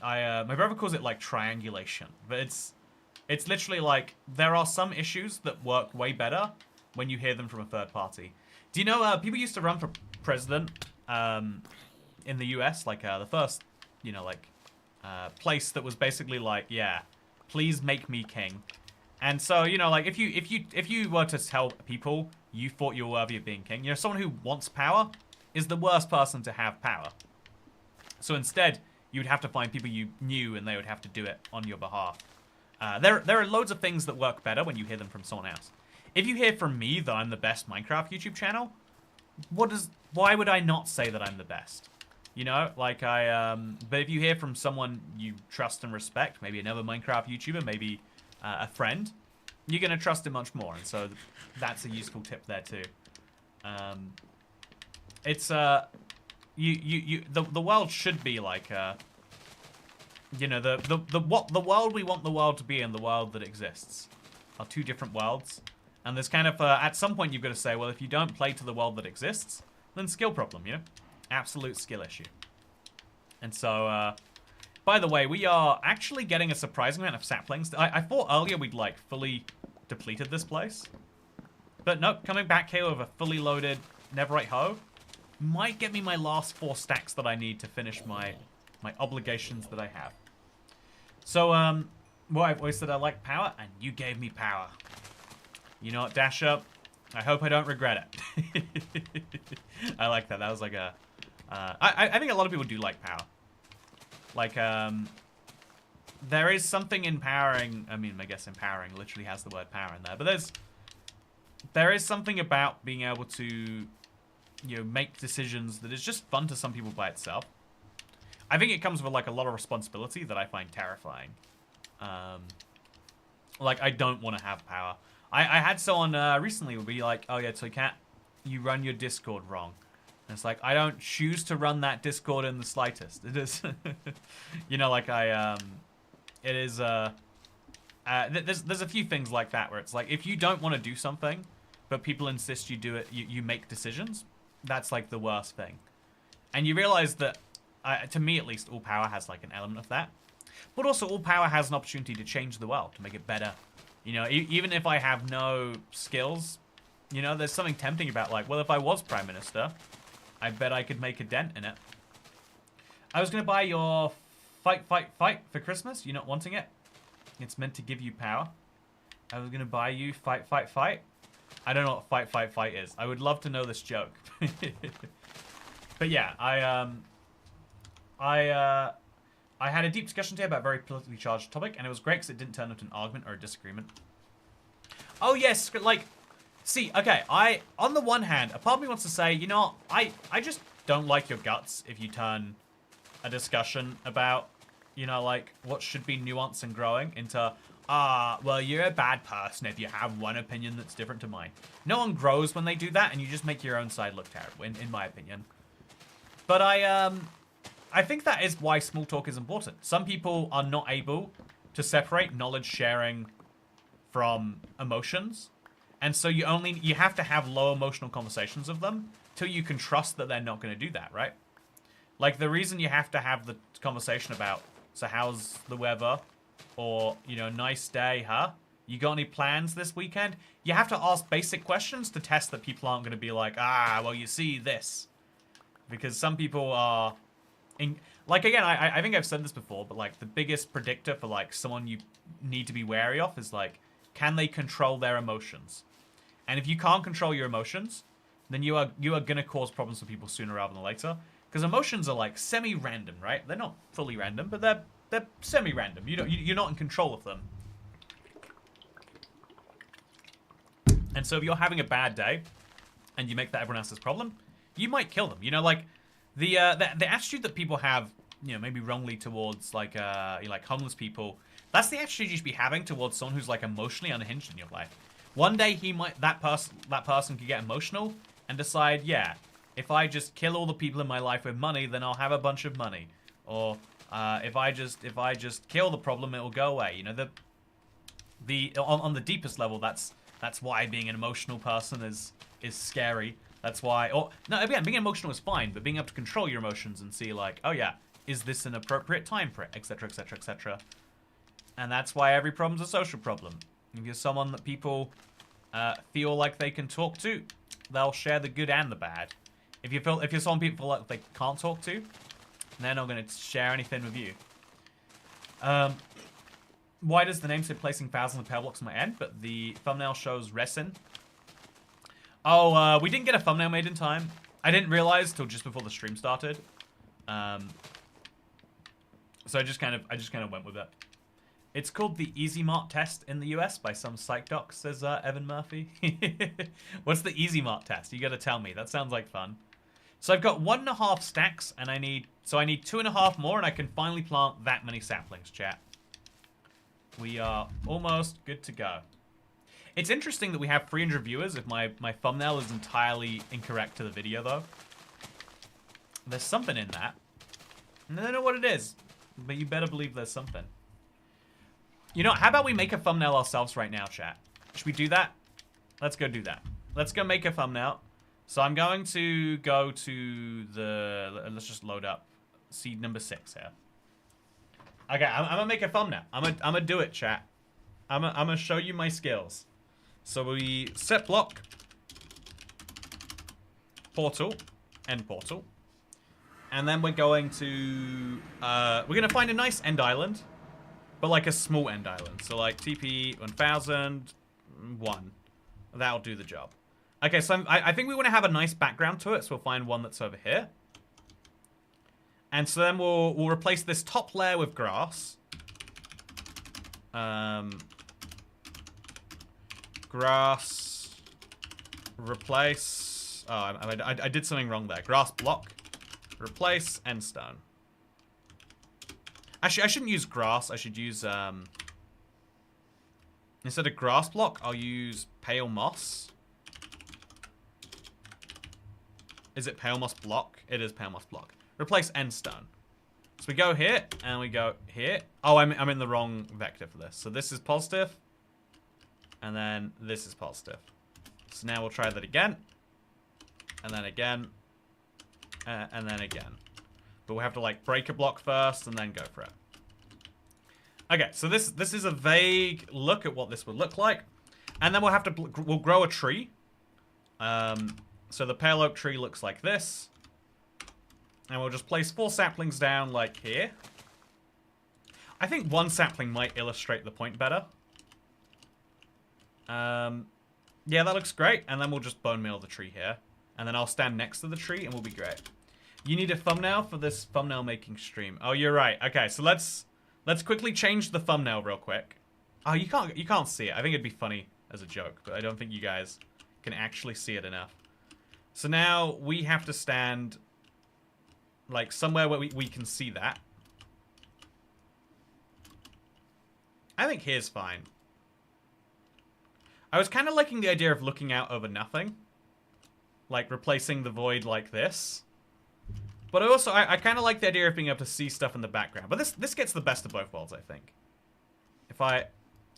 Speaker 1: brother calls it like triangulation, but it's literally like there are some issues that work way better when you hear them from a third party. Do you know people used to run for president in the US, like the first, you know, like place that was basically like, yeah, please make me king. And so, you know, like if you were to tell people you thought you were worthy of being king, you know, someone who wants power is the worst person to have power. So instead, you would have to find people you knew and they would have to do it on your behalf. There are loads of things that work better when you hear them from someone else. If you hear from me that I'm the best Minecraft YouTube channel, why would I not say that I'm the best? You know, like but if you hear from someone you trust and respect, maybe another Minecraft YouTuber, maybe a friend, you're gonna trust him much more, and so that's a useful tip there too. It's the world should be like you know, the world we want the world to be and the world that exists are two different worlds, and there's kind of at some point you've got to say, well, if you don't play to the world that exists, then skill problem, you know, absolute skill issue. And so by the way, we are actually getting a surprising amount of saplings. I thought earlier we'd like fully depleted this place, but nope, coming back here with a fully loaded Neverite hoe might get me my last 4 stacks that I need to finish my obligations that I have. So well, I've always said I like power, and you gave me power. You know what, Dasher? I hope I don't regret it. I like that. That was like a I think a lot of people do like power. Like there is something empowering. I mean, I guess empowering literally has the word power in there, but there is something about being able to, you know, make decisions that is just fun to some people by itself. I think it comes with like a lot of responsibility that I find terrifying. Like I don't want to have power. I had someone recently would be like, oh yeah, so Cat, you run your Discord wrong. And it's like, I don't choose to run that Discord in the slightest. It is, you know, like it is, there's a few things like that where it's like, if you don't want to do something, but people insist you do it, you make decisions, that's like the worst thing. And you realize that, to me at least, all power has like an element of that. But also all power has an opportunity to change the world, to make it better. You know, even if I have no skills, you know, there's something tempting about like, well, if I was Prime Minister, I bet I could make a dent in it. I was going to buy your fight for Christmas. You're not wanting it. It's meant to give you power. I was going to buy you fight. I don't know what fight is. I would love to know this joke. But yeah, I had a deep discussion today about a very politically charged topic, and it was great because it didn't turn into an argument or a disagreement. Oh yes, like, see, okay, on the one hand, a part of me wants to say, you know, I just don't like your guts if you turn a discussion about, you know, like, what should be nuanced and growing into, well, you're a bad person if you have one opinion that's different to mine. No one grows when they do that, and you just make your own side look terrible, in my opinion. But I think that is why small talk is important. Some people are not able to separate knowledge sharing from emotions. And so you have to have low emotional conversations with them till you can trust that they're not going to do that, right? Like the reason you have to have the conversation about, so how's the weather? Or, you know, nice day, huh? You got any plans this weekend? You have to ask basic questions to test that people aren't going to be like, well, you see this. Because some people are... like, again, I think I've said this before, but, like, the biggest predictor for, like, someone you need to be wary of is, like, can they control their emotions? And if you can't control your emotions, then you are going to cause problems for people sooner rather than later. Because emotions are, like, semi-random, right? They're not fully random, but they're semi-random. You're not in control of them. And so if you're having a bad day, and you make that everyone else's problem, you might kill them. You know, like... The attitude that people have, you know, maybe wrongly towards like homeless people, that's the attitude you should be having towards someone who's like emotionally unhinged in your life. One day that person could get emotional and decide, yeah, if I just kill all the people in my life with money, then I'll have a bunch of money. Or if I just kill the problem, it will go away. You know, on the deepest level, that's why being an emotional person is scary. That's why, no, again, being emotional is fine, but being able to control your emotions and see like, oh yeah, is this an appropriate time for it, etc., etc., etc. And that's why every problem's a social problem. If you're someone that people feel like they can talk to, they'll share the good and the bad. If you're someone people feel like they can't talk to, they're not going to share anything with you. Why does the name say placing thousands of power blocks on my end, but the thumbnail shows resin? Oh, we didn't get a thumbnail made in time. I didn't realize till just before the stream started. So I just kind of went with it. It's called the Easy Mart test in the US by some psych doc, says Evan Murphy. What's the Easy Mart test? You gotta tell me. That sounds like fun. So I've got 1.5 stacks, and I need 2.5 more, and I can finally plant that many saplings, chat. We are almost good to go. It's interesting that we have 300 viewers if my thumbnail is entirely incorrect to the video, though. There's something in that. I don't know what it is, but you better believe there's something. You know, how about we make a thumbnail ourselves right now, chat? Should we do that? Let's go do that. Let's go make a thumbnail. So I'm going to go to the... Let's just load up seed number 6 here. Okay, I'm gonna make a thumbnail. I'm gonna do it, chat. I'm gonna show you my skills. So we set block, portal, end portal, and then we're going to find a nice end island, but like a small end island. So like TP 1001, that'll do the job. Okay, so I think we want to have a nice background to it, so we'll find one that's over here. And so then we'll replace this top layer with grass. Grass, replace, I did something wrong there. Grass block, replace, end stone. Actually, I shouldn't use grass, I should use, instead of grass block, I'll use pale moss. Is it pale moss block? It is pale moss block. Replace end stone. So we go here, and we go here. Oh, I'm in the wrong vector for this. So this is positive. And then this is positive. So now we'll try that again. And then again. And then again. But we'll have to, like, break a block first and then go for it. Okay, so this is a vague look at what this would look like. And then we'll have to, we'll grow a tree. So the pale oak tree looks like this. And we'll just place 4 saplings down, like here. I think 1 sapling might illustrate the point better. Yeah, that looks great. And then we'll just bone meal the tree here. And then I'll stand next to the tree and we'll be great. You need a thumbnail for this thumbnail making stream. Oh, you're right. Okay, so let's quickly change the thumbnail real quick. Oh, you can't see it. I think it'd be funny as a joke, but I don't think you guys can actually see it enough. So now we have to stand like somewhere where we can see that. I think here's fine. I was kind of liking the idea of looking out over nothing. Like replacing the void like this. But I kind of like the idea of being able to see stuff in the background. But this gets the best of both worlds, I think.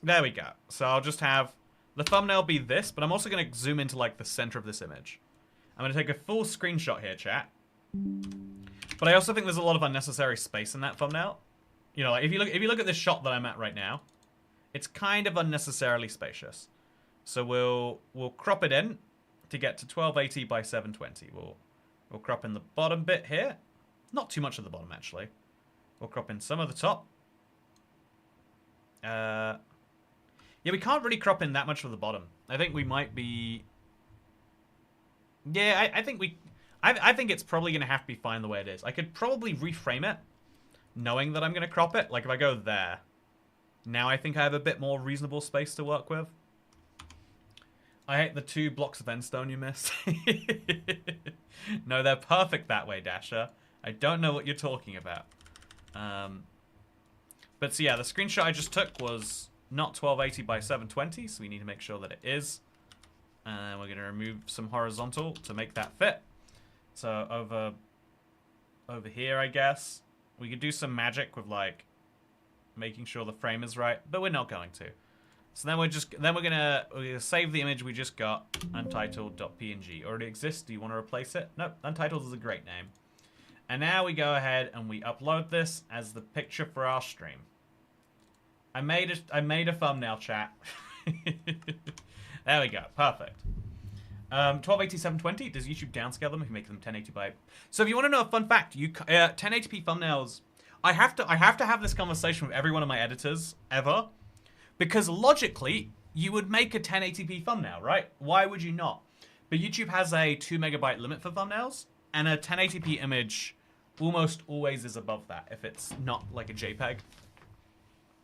Speaker 1: There we go. So I'll just have the thumbnail be this, but I'm also going to zoom into like the center of this image. I'm going to take a full screenshot here, chat. But I also think there's a lot of unnecessary space in that thumbnail. You know, like if you look at this shot that I'm at right now, it's kind of unnecessarily spacious. So we'll crop it in to get to 1280 by 720. We'll crop in the bottom bit here. Not too much of the bottom, actually. We'll crop in some of the top. Yeah, we can't really crop in that much of the bottom. I think we might be... Yeah, I think it's probably going to have to be fine the way it is. I could probably reframe it, knowing that I'm going to crop it. Like, if I go there, now I think I have a bit more reasonable space to work with. I hate the 2 blocks of endstone you missed. No, they're perfect that way, Dasher. I don't know what you're talking about. But so yeah, the screenshot I just took was not 1280 by 720, so we need to make sure that it is. And we're going to remove some horizontal to make that fit. So over here, I guess, we could do some magic with like making sure the frame is right, but we're not going to. So then we're gonna save the image we just got, untitled.png. Already exists. Do you want to replace it? Nope, untitled is a great name. And now we go ahead and we upload this as the picture for our stream. I made a thumbnail, chat. There we go, perfect. 1280 720. Does YouTube downscale them if you make them 1080 by? So if you want to know a fun fact, 1080p thumbnails. I have to have this conversation with every one of my editors ever. Because logically, you would make a 1080p thumbnail, right? Why would you not? But YouTube has a 2 megabyte limit for thumbnails, and a 1080p image almost always is above that if it's not like a JPEG.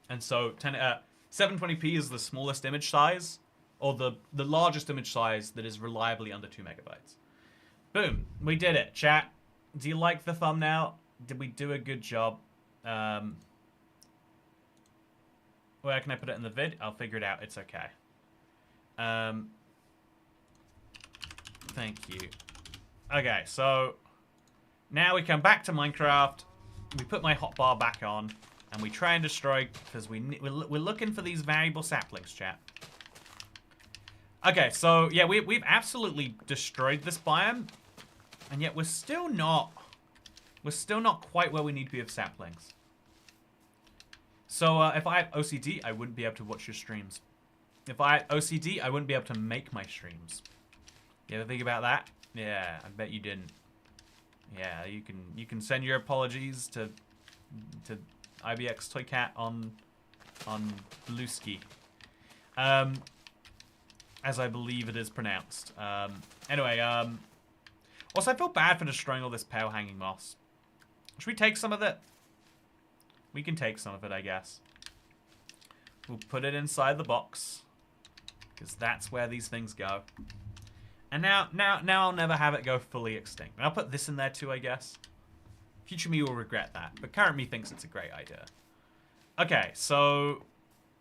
Speaker 1: And so 720p is the smallest image size, or the largest image size that is reliably under 2 megabytes. Boom, we did it, chat. Do you like the thumbnail? Did we do a good job? Where can I put it in the vid? I'll figure it out. It's okay. Thank you. Okay, so now we come back to Minecraft. We put my hotbar back on, and we try and destroy because we're looking for these valuable saplings, chat. Okay, so yeah, we've absolutely destroyed this biome, and yet we're still not quite where we need to be with saplings. So if I had OCD, I wouldn't be able to watch your streams. If I had OCD, I wouldn't be able to make my streams. You ever think about that? Yeah, I bet you didn't. Yeah, you can send your apologies to IBX Toycat on Blueski, as I believe it is pronounced. Anyway, also I feel bad for destroying all this pale hanging moss. Should we take some of it? We can take some of it, I guess. We'll put it inside the box, because that's where these things go. And now I'll never have it go fully extinct. And I'll put this in there too, I guess. Future me will regret that, but current me thinks it's a great idea. Okay, so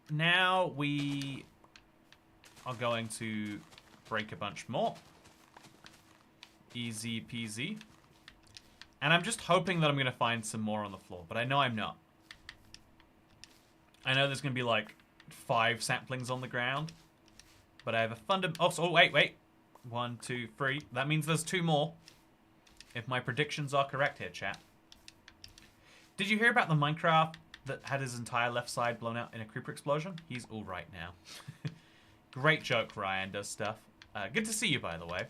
Speaker 1: now we are going to break a bunch more. Easy peasy. And I'm just hoping that I'm going to find some more on the floor, but I know I'm not. I know there's going to be like 5 saplings on the ground, but I have a oh, wait. 1, 2, 3. That means there's 2 more. If my predictions are correct here, chat. Did you hear about the Minecraft that had his entire left side blown out in a creeper explosion? He's all right now. Great joke, Ryan does stuff. Good to see you, by the way.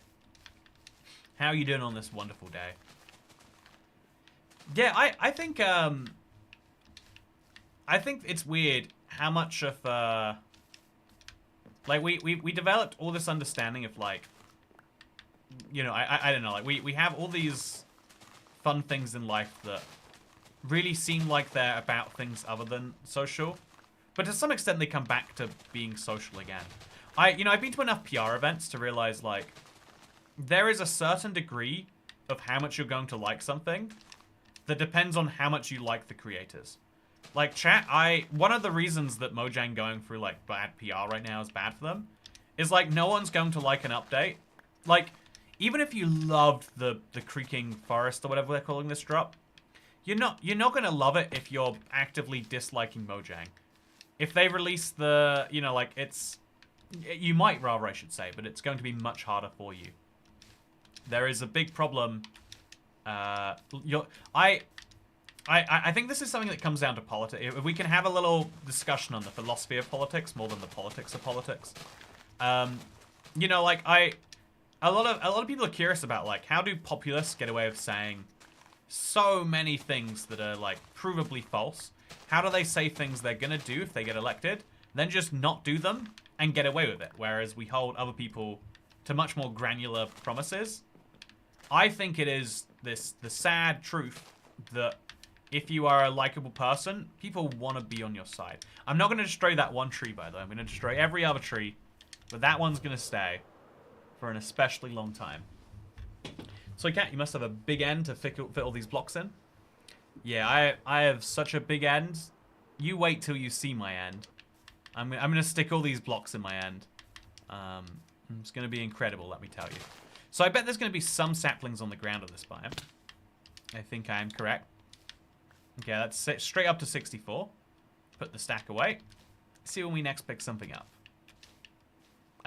Speaker 1: How are you doing on this wonderful day? Yeah, I think it's weird how much of like we developed all this understanding of like, you know, I don't know, like we have all these fun things in life that really seem like they're about things other than social, but to some extent they come back to being social again. I've been to enough PR events to realize like there is a certain degree of how much you're going to like something that depends on how much you like the creators. Like, chat, one of the reasons that Mojang going through, like, bad PR right now is bad for them is, like, no one's going to like an update. Like, even if you loved the Creaking Forest or whatever they're calling this drop, you're not going to love it if you're actively disliking Mojang. If they release the, you know, like, you might rather, I should say, but it's going to be much harder for you. There is a big problem. I think this is something that comes down to politics. If we can have a little discussion on the philosophy of politics more than the politics of politics. You know, like a lot of people are curious about like how do populists get away with saying so many things that are like provably false? How do they say things they're gonna do if they get elected, then just not do them and get away with it? Whereas we hold other people to much more granular promises. I think it is the sad truth that if you are a likable person, people want to be on your side. I'm not going to destroy that one tree, by the way. I'm going to destroy every other tree, but that one's going to stay for an especially long time. So, Cat, you must have a big end to fit all these blocks in. Yeah, I have such a big end. You wait till you see my end. I'm going to stick all these blocks in my end. It's going to be incredible, let me tell you. So I bet there's going to be some saplings on the ground of this biome. I think I am correct. Okay, that's straight up to 64. Put the stack away. See when we next pick something up.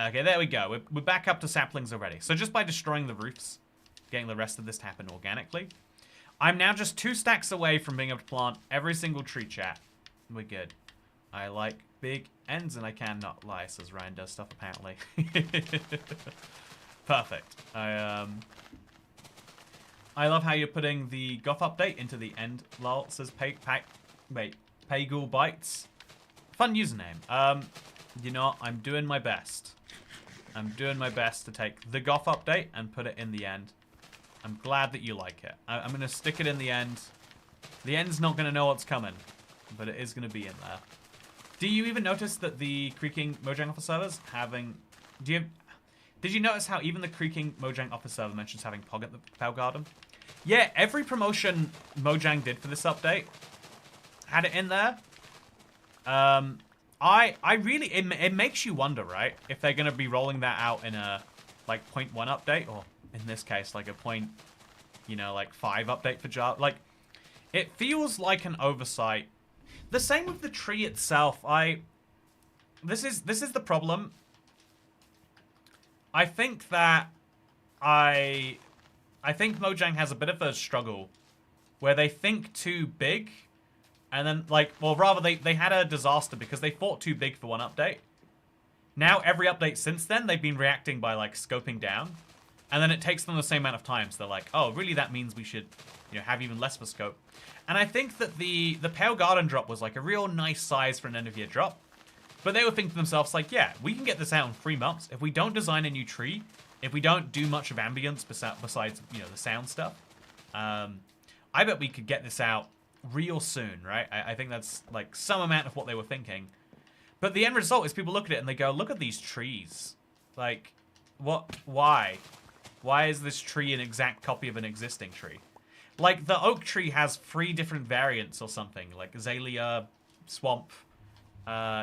Speaker 1: Okay, there we go. We're back up to saplings already. So just by destroying the roofs, getting the rest of this to happen organically, I'm now just 2 stacks away from being able to plant every single tree, chat. We're good. I like big ends and I cannot lie, says Ryan does stuff apparently. Perfect. I love how you're putting the Goth update into the end. Lol, says Pagul Bites. Fun username. You know, I'm doing my best. I'm doing my best to take the Goth update and put it in the end. I'm glad that you like it. I'm going to stick it in the end. The end's not going to know what's coming, but it is going to be in there. Do you even notice that the Creaking Mojang office servers having... Did you notice how even the Creaking Mojang office server mentions having Pog at the Pale Garden? Yeah, every promotion Mojang did for this update had it in there. It makes you wonder, right? If they're going to be rolling that out in a, like, 0.1 update, or in this case, like a point, you know, like 5 update for Java. Like, it feels like an oversight. The same with the tree itself. This is the problem. I think that I think Mojang has a bit of a struggle where they think too big and then, like, well, rather they had a disaster because they thought too big for one update. Now, every update since then, they've been reacting by, like, scoping down. And then it takes them the same amount of time. So they're like, oh, really, that means we should, you know, have even less of a scope. And I think that the Pale Garden drop was, like, a real nice size for an end-of-year drop. But they were thinking to themselves, like, yeah, we can get this out in 3 months. If we don't design a new tree, if we don't do much of ambience besides, you know, the sound stuff, I bet we could get this out real soon, right? I think that's, like, some amount of what they were thinking. But the end result is people look at it and they go, look at these trees. Like, what? Why? Why is this tree an exact copy of an existing tree? Like, the oak tree has 3 different variants or something, like azalea, swamp,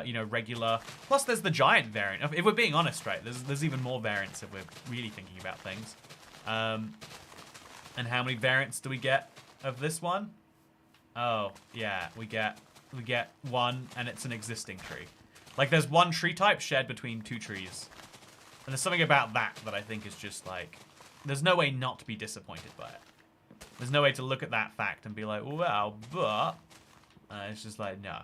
Speaker 1: you know, regular. Plus, there's the giant variant. If we're being honest, right, there's even more variants if we're really thinking about things. And how many variants do we get of this one? Oh, yeah, we get one, and it's an existing tree. Like, there's one tree type shared between two trees. And there's something about that I think is just, like... There's no way not to be disappointed by it. There's no way to look at that fact and be like, well, but... it's just like, no.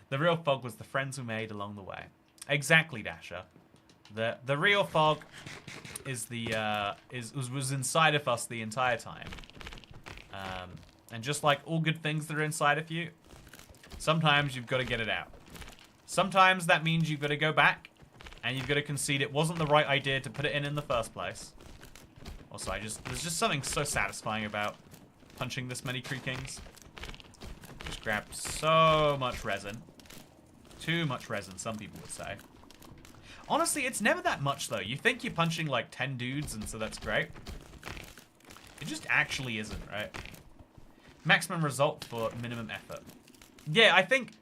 Speaker 1: The real fog was the friends we made along the way. Exactly, Dasher. The real fog is was inside of us the entire time. And just like all good things that are inside of you, sometimes you've got to get it out. Sometimes that means you've got to go back and you've got to concede it wasn't the right idea to put it in the first place. Also, there's just something so satisfying about punching this many Tree Kings. Just grabbed so much resin. Too much resin, some people would say. Honestly, it's never that much, though. You think you're punching, like, 10 dudes, and so that's great. It just actually isn't, right? Maximum result for minimum effort. Yeah, I think...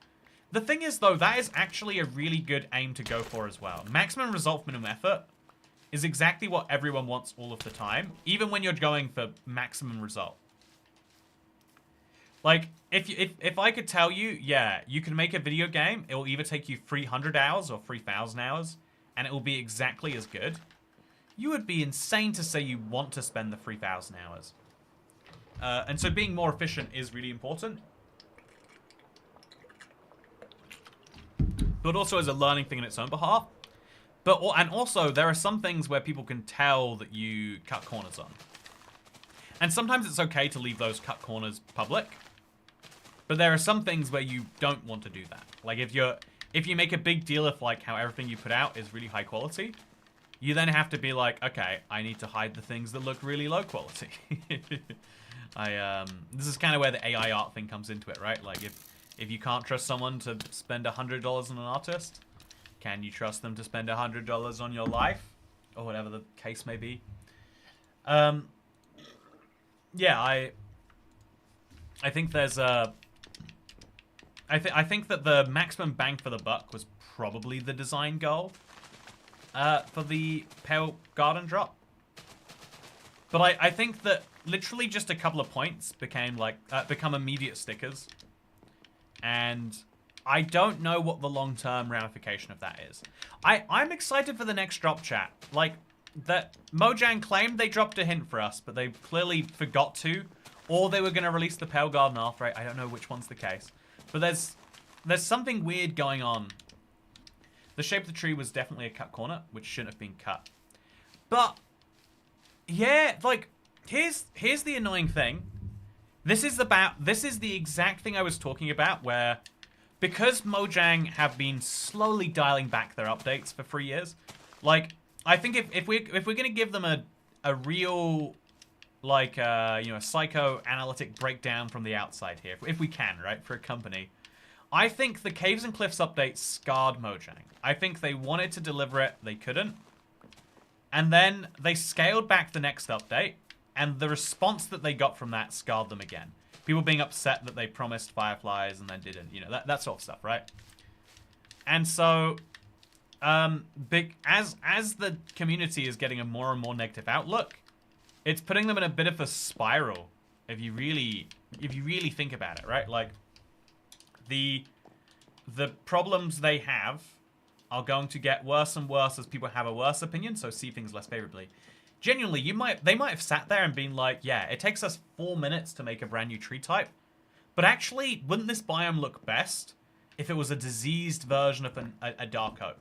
Speaker 1: The thing is, though, that is actually a really good aim to go for as well. Maximum result for minimum effort is exactly what everyone wants all of the time, even when you're going for maximum result. Like, if I could tell you, yeah, you can make a video game, it will either take you 300 hours or 3,000 hours, and it will be exactly as good, you would be insane to say you want to spend the 3,000 hours. And so being more efficient is really important. But also as a learning thing in its own behalf. And also, there are some things where people can tell that you cut corners on. And sometimes it's okay to leave those cut corners public. But there are some things where you don't want to do that. Like if you make a big deal of like how everything you put out is really high quality, you then have to be like, okay, I need to hide the things that look really low quality. This is kind of where the AI art thing comes into it, right? Like if you can't trust someone to spend $100 on an artist, can you trust them to spend $100 on your life? Or whatever the case may be. Yeah, I think there's a... I think that the maximum bang for the buck was probably the design goal for the Pale Garden drop. But I think that literally just a couple of points become immediate stickers. And I don't know what the long-term ramification of that is. I'm excited for the next drop, chat. Like, that Mojang claimed they dropped a hint for us, but they clearly forgot to. Or they were going to release the Pale Garden after, right? I don't know which one's the case. But there's something weird going on. The shape of the tree was definitely a cut corner, which shouldn't have been cut. But, yeah, like, here's the annoying thing. This is the exact thing I was talking about, where because Mojang have been slowly dialing back their updates for 3 years, like, I think if we're gonna give them a real, like, you know, psychoanalytic breakdown from the outside here, if we can, right, for a company, I think the Caves and Cliffs update scarred Mojang. I think they wanted to deliver it, they couldn't, and then they scaled back the next update, and the response that they got from that scarred them again. People being upset that they promised fireflies and then didn't, you know, that sort of stuff, right? And so, as the community is getting a more and more negative outlook, it's putting them in a bit of a spiral. If you really think about it, right? Like, the problems they have are going to get worse and worse as people have a worse opinion, so see things less favorably. Genuinely, they might have sat there and been like, yeah, it takes us 4 minutes to make a brand new tree type, but actually, wouldn't this biome look best if it was a diseased version of a dark oak?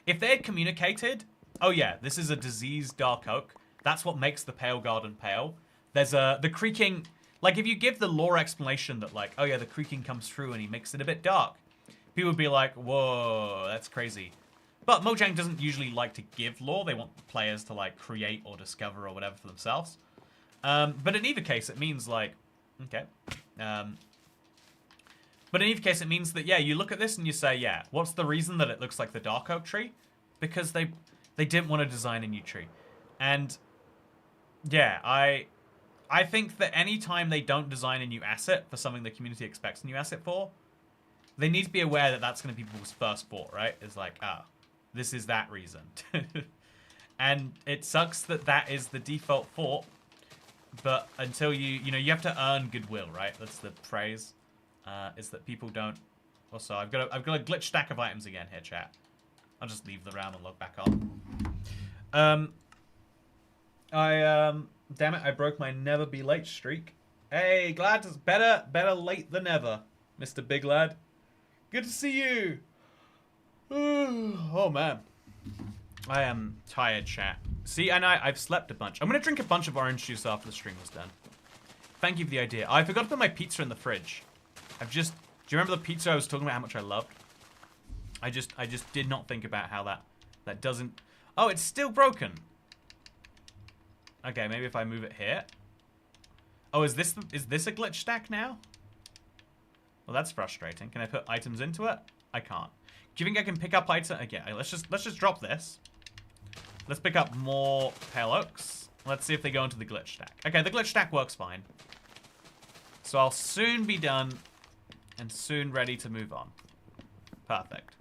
Speaker 1: If they had communicated, oh yeah, this is a diseased dark oak, that's what makes the Pale Garden pale. There's the creaking, like if you give the lore explanation that like, oh yeah, the creaking comes through and he makes it a bit dark, people would be like, whoa, that's crazy. But Mojang doesn't usually like to give lore. They want players to like create or discover or whatever for themselves. But in either case, it means like, okay. But in either case, it means that, yeah, you look at this and you say, yeah, what's the reason that it looks like the dark oak tree? Because they didn't want to design a new tree. And yeah, I think that any time they don't design a new asset for something the community expects a new asset for, they need to be aware that that's going to be people's first thought, right? It's like, ah, this is that reason. And it sucks that that is the default fort. But until you know, you have to earn goodwill, right? That's the phrase. Is that people don't. Also, I've got a glitch stack of items again here, chat. I'll just leave the round and log back on. Damn it, I broke my never be late streak. Hey, glad it's better late than never, Mr. Big Lad. Good to see you. Oh man, I am tired, chat. See, and I've slept a bunch. I'm gonna drink a bunch of orange juice after the stream was done. Thank you for the idea. I forgot to put my pizza in the fridge. Do you remember the pizza I was talking about how much I loved? I just did not think about how that doesn't. Oh, it's still broken. Okay, maybe if I move it here. Oh, is this a glitch stack now? Well, that's frustrating. Can I put items into it? I can't. Do you think I can pick up items? Okay, let's just drop this. Let's pick up more pale oaks. Let's see if they go into the glitch stack. Okay, the glitch stack works fine. So I'll soon be done and soon ready to move on. Perfect.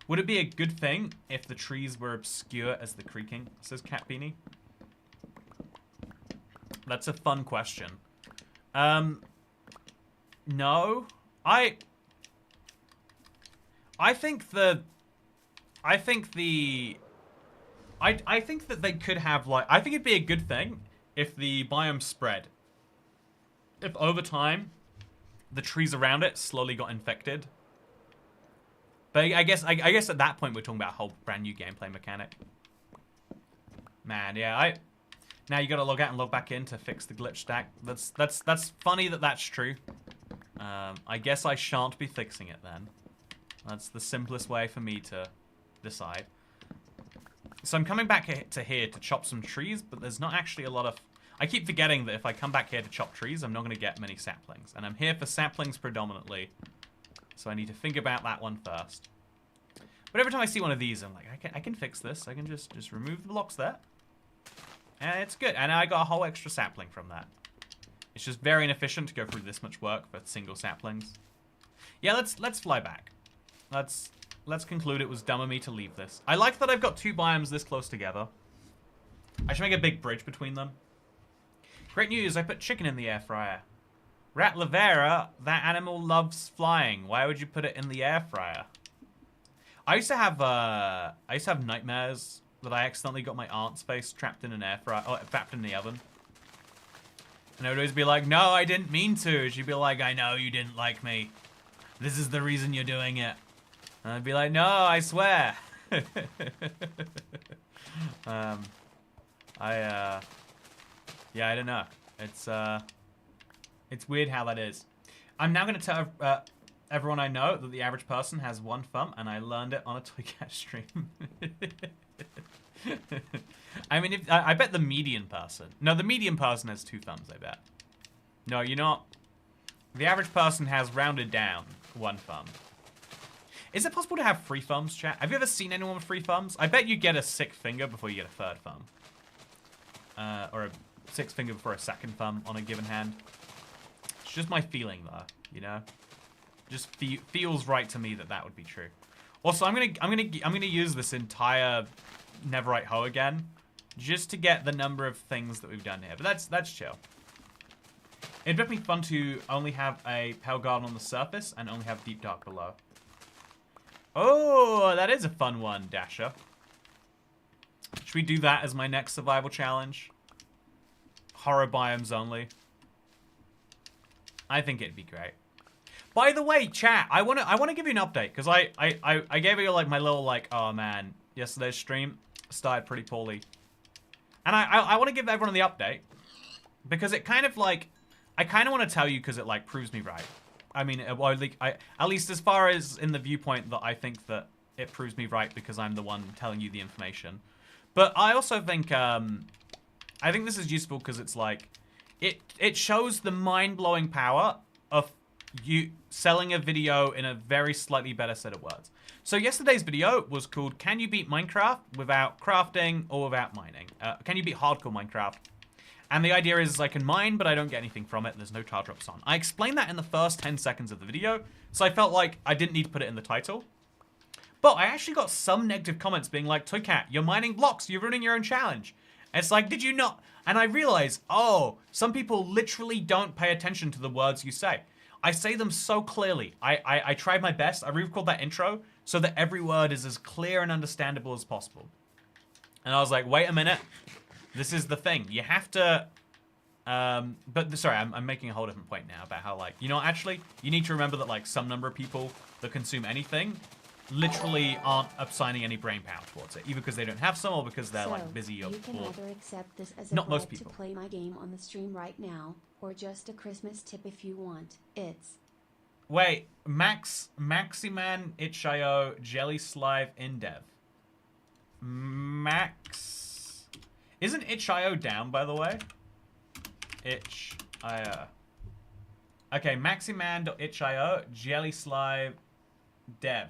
Speaker 1: Would it be a good thing if the trees were obscure as the creaking? Says Cat Beanie. That's a fun question. No. I think that they could have, like, I think it'd be a good thing if the biome spread. If over time the trees around it slowly got infected. But I guess at that point we're talking about a whole brand new gameplay mechanic. Man, yeah, now you gotta log out and log back in to fix the glitch stack. That's funny that that's true. I guess I shan't be fixing it then. That's the simplest way for me to decide. So I'm coming back to here to chop some trees, but there's not actually a lot of... I keep forgetting that if I come back here to chop trees, I'm not going to get many saplings. And I'm here for saplings predominantly. So I need to think about that one first. But every time I see one of these, I'm like, I can fix this. I can just remove the blocks there. And it's good. And I got a whole extra sapling from that. It's just very inefficient to go through this much work for single saplings. Yeah, let's fly back. Let's conclude it was dumb of me to leave this. I like that I've got two biomes this close together. I should make a big bridge between them. Great news, I put chicken in the air fryer. Rat Lavera, that animal loves flying. Why would you put it in the air fryer? I used to have nightmares that I accidentally got my aunt's face trapped in an air fryer, or trapped in the oven. And I would always be like, no, I didn't mean to. She'd be like, I know you didn't like me. This is the reason you're doing it. And I'd be like, no, I swear. Yeah, I don't know. It's weird how that is. I'm now going to tell everyone I know that the average person has one thumb, and I learned it on a Toycat stream. I mean, I bet the median person... No, the median person has two thumbs, I bet. No, you're not. The average person has rounded down one thumb. Is it possible to have three thumbs, chat? Have you ever seen anyone with three thumbs? I bet you get a sixth finger before you get a third thumb. Or a sixth finger before a second thumb on a given hand. It's just my feeling, though, you know? Just feels right to me that that would be true. Also, I'm gonna use this entire Neverite hoe again, just to get the number of things that we've done here. But that's chill. It'd definitely be fun to only have a pale garden on the surface and only have deep dark below. Oh, that is a fun one, Dasher. Should we do that as my next survival challenge? Horror biomes only. I think it'd be great. By the way, chat, I wanna give you an update because I gave you like my little like, oh man, yesterday's stream started pretty poorly, and I want to give everyone the update because it kind of like I kind of want to tell you because it like proves me right. I mean, at least as far as in the viewpoint that I think that it proves me right because I'm the one telling you the information. But I also think I think this is useful because it's like it shows the mind-blowing power of you selling a video in a very slightly better set of words. So yesterday's video was called "Can you beat Minecraft without crafting or without mining? Can you beat hardcore Minecraft?" And the idea is I can mine, but I don't get anything from it. There's no tile drops on. I explained that in the first 10 seconds of the video, so I felt like I didn't need to put it in the title. But I actually got some negative comments being like, Toycat, you're mining blocks, you're ruining your own challenge. And it's like, did you not? And I realized, oh, some people literally don't pay attention to the words you say. I say them so clearly. I tried my best. I re-recorded that intro so that every word is as clear and understandable as possible. And I was like, wait a minute. This is the thing. You have to... sorry, I'm making a whole different point now about how, like, you know, actually, you need to remember that, like, some number of people that consume anything literally aren't assigning any brain power towards it, either because they don't have some or because they're like busy or
Speaker 2: you can either accept this as a
Speaker 1: not most
Speaker 2: bribe
Speaker 1: people
Speaker 2: to play my game on the stream right now, or just a Christmas tip if you want. It's
Speaker 1: wait, Maximan itch.io Jelly Slive Indev. Max isn't itch.io down, by the way? Itch.io. Okay, Maximan.itch.io Jelly Slive Dev.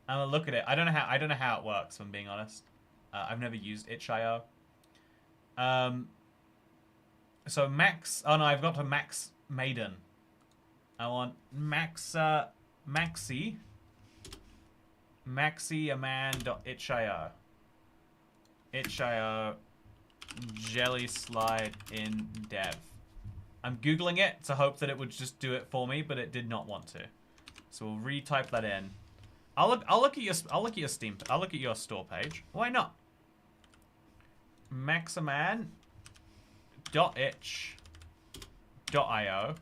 Speaker 1: I'm gonna look at it. I don't know how it works, if I'm being honest. I've never used itch.io. So Max. Oh no, I've got a Max Maiden. I want Maxi. Maxiaman.itch.io. Itch.io Jelly Slide in Dev. I'm googling it to hope that it would just do it for me, but it did not want to. So we'll retype that in. I'll look at your Steam. I'll look at your store page. Why not? Maximan.itch.io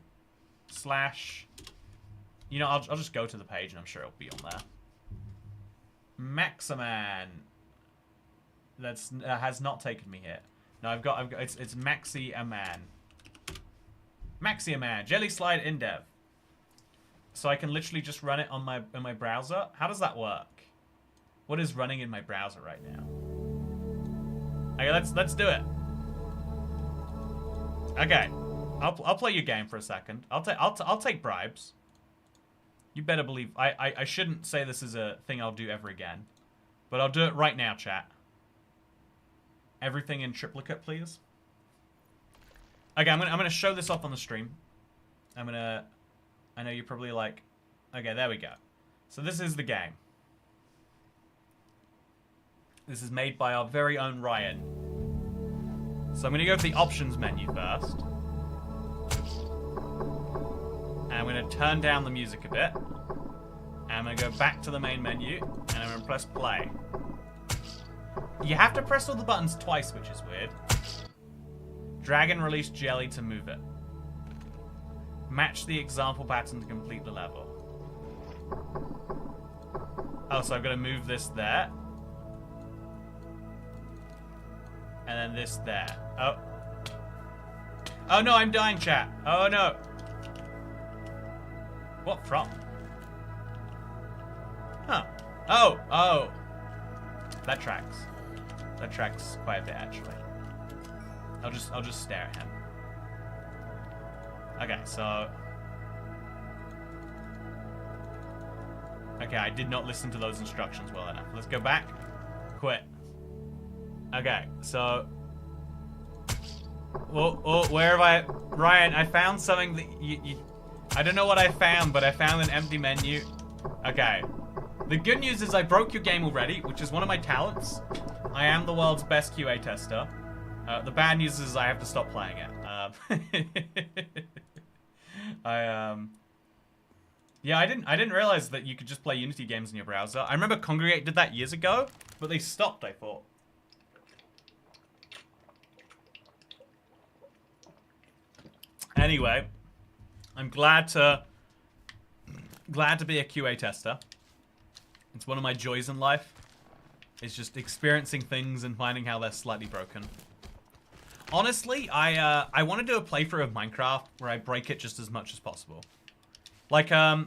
Speaker 1: / you know, I'll just go to the page and I'm sure it'll be on there. Maximan. That has not taken me here. No, I've got it's Maxiaman. Maxiaman Jelly Slide in Dev. So I can literally just run it on my browser. How does that work? What is running in my browser right now? Okay, let's do it. Okay, I'll play your game for a second. I'll take bribes. You better believe I shouldn't say this is a thing I'll do ever again, but I'll do it right now, chat. Everything in triplicate, please. Okay, I'm gonna show this off on the stream. I know you're probably like, okay, there we go. So this is the game. This is made by our very own Ryan. So I'm going to go to the options menu first. And I'm going to turn down the music a bit. And I'm going to go back to the main menu. And I'm going to press play. You have to press all the buttons twice, which is weird. Drag and release jelly to move it. Match the example pattern to complete the level. Oh, so I've got to move this there. And then this there. Oh. Oh no, I'm dying, chat. Oh no. What from? Huh. Oh. That tracks. That tracks quite a bit, actually. I'll just stare at him. Okay, so... Okay, I did not listen to those instructions well enough. Let's go back. Quit. Okay, so... Well, where have I... Ryan, I found something that you... I don't know what I found, but I found an empty menu. Okay. The good news is I broke your game already, which is one of my talents. I am the world's best QA tester. The bad news is I have to stop playing it. Yeah, I didn't realize that you could just play Unity games in your browser. I remember Congregate did that years ago, but they stopped, I thought. Anyway, I'm glad to be a QA tester. It's one of my joys in life. It's just experiencing things and finding how they're slightly broken. Honestly, I want to do a playthrough of Minecraft where I break it just as much as possible. Like, I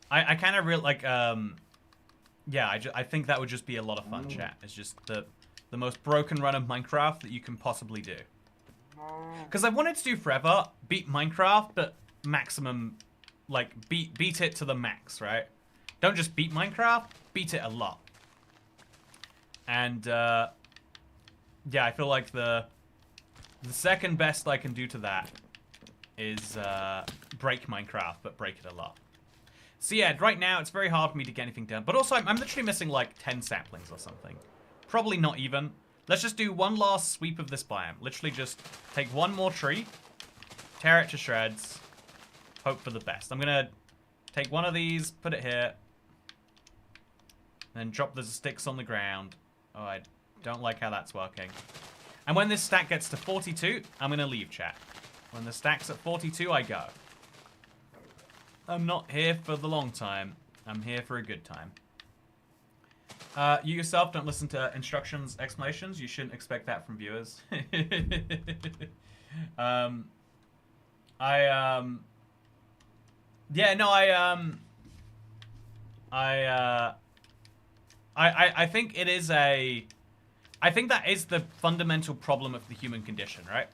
Speaker 1: kind of real like, yeah, I think that would just be a lot of fun, chat. It's just the most broken run of Minecraft that you can possibly do. Because I've wanted to do forever, beat Minecraft, but maximum, like, beat it to the max, right? Don't just beat Minecraft, beat it a lot. And, yeah, I feel like the second best I can do to that is break Minecraft, but break it a lot. So yeah, right now it's very hard for me to get anything done. But also, I'm literally missing like 10 saplings or something. Probably not even. Let's just do one last sweep of this biome. Literally just take one more tree, tear it to shreds, hope for the best. I'm gonna take one of these, put it here, and then drop the sticks on the ground. Oh, I don't like how that's working. And when this stack gets to 42, I'm gonna leave, chat. When the stack's at 42, I go. I'm not here for the long time. I'm here for a good time. You yourself don't listen to instructions, explanations. You shouldn't expect that from viewers. Yeah, no, I think it is a... I think that is the fundamental problem of the human condition, right?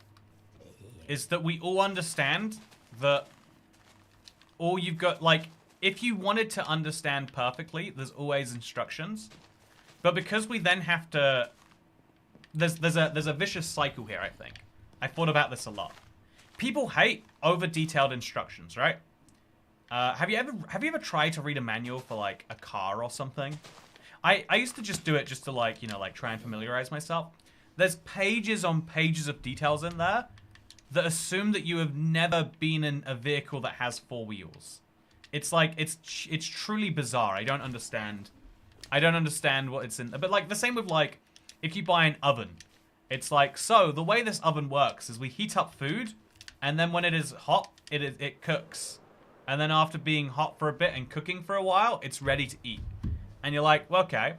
Speaker 1: Is that we all understand that all you've got, like, if you wanted to understand perfectly, there's always instructions. But because we then have to... There's a vicious cycle here, I think. I thought about this a lot. People hate over-detailed instructions, right? Have you ever tried to read a manual for, like, a car or something? I used to just do it just to, like, you know, like, try and familiarize myself. There's pages on pages of details in there that assume that you have never been in a vehicle that has 4 wheels. It's like, it's truly bizarre. I don't understand what it's in. But, like, the same with, like, if you buy an oven. It's like, so, the way this oven works is we heat up food, and then when it is hot, it cooks. And then after being hot for a bit and cooking for a while, it's ready to eat. And you're like, well, okay.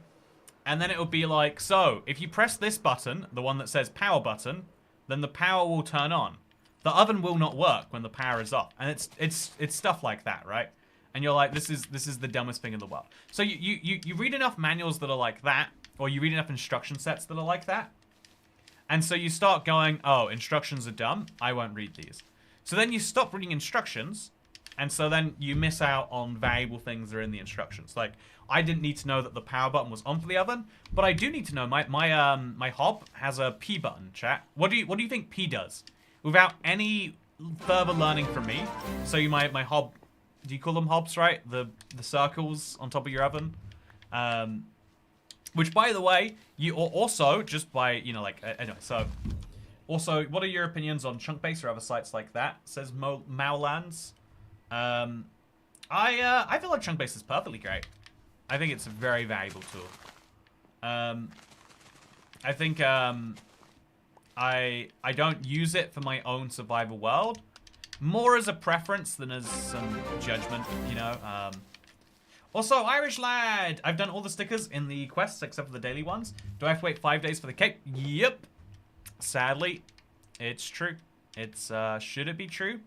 Speaker 1: And then it will be like, so, if you press this button, the one that says power button, then the power will turn on. The oven will not work when the power is off. And it's stuff like that, right? And you're like, this is the dumbest thing in the world. So you read enough manuals that are like that, or you read enough instruction sets that are like that. And so you start going, oh, instructions are dumb. I won't read these. So then you stop reading instructions, and so then you miss out on valuable things that are in the instructions. Like, I didn't need to know that the power button was on for the oven, but I do need to know my hob has a P button, chat. What do you think P does? Without any further learning from me. So my hob, do you call them hobs, right? The circles on top of your oven. Which, by the way, you also, just by, you know, like, anyway, so... Also, what are your opinions on Chunkbase or other sites like that? Says Mowlands. I feel like Chunkbase is perfectly great. I think it's a very valuable tool. I think, I don't use it for my own survival world. More as a preference than as some judgment, you know. Also, Irish lad! I've done all the stickers in the quests except for the daily ones. Do I have to wait 5 days for the cape? Yep. Sadly, it's true. It's, should it be true?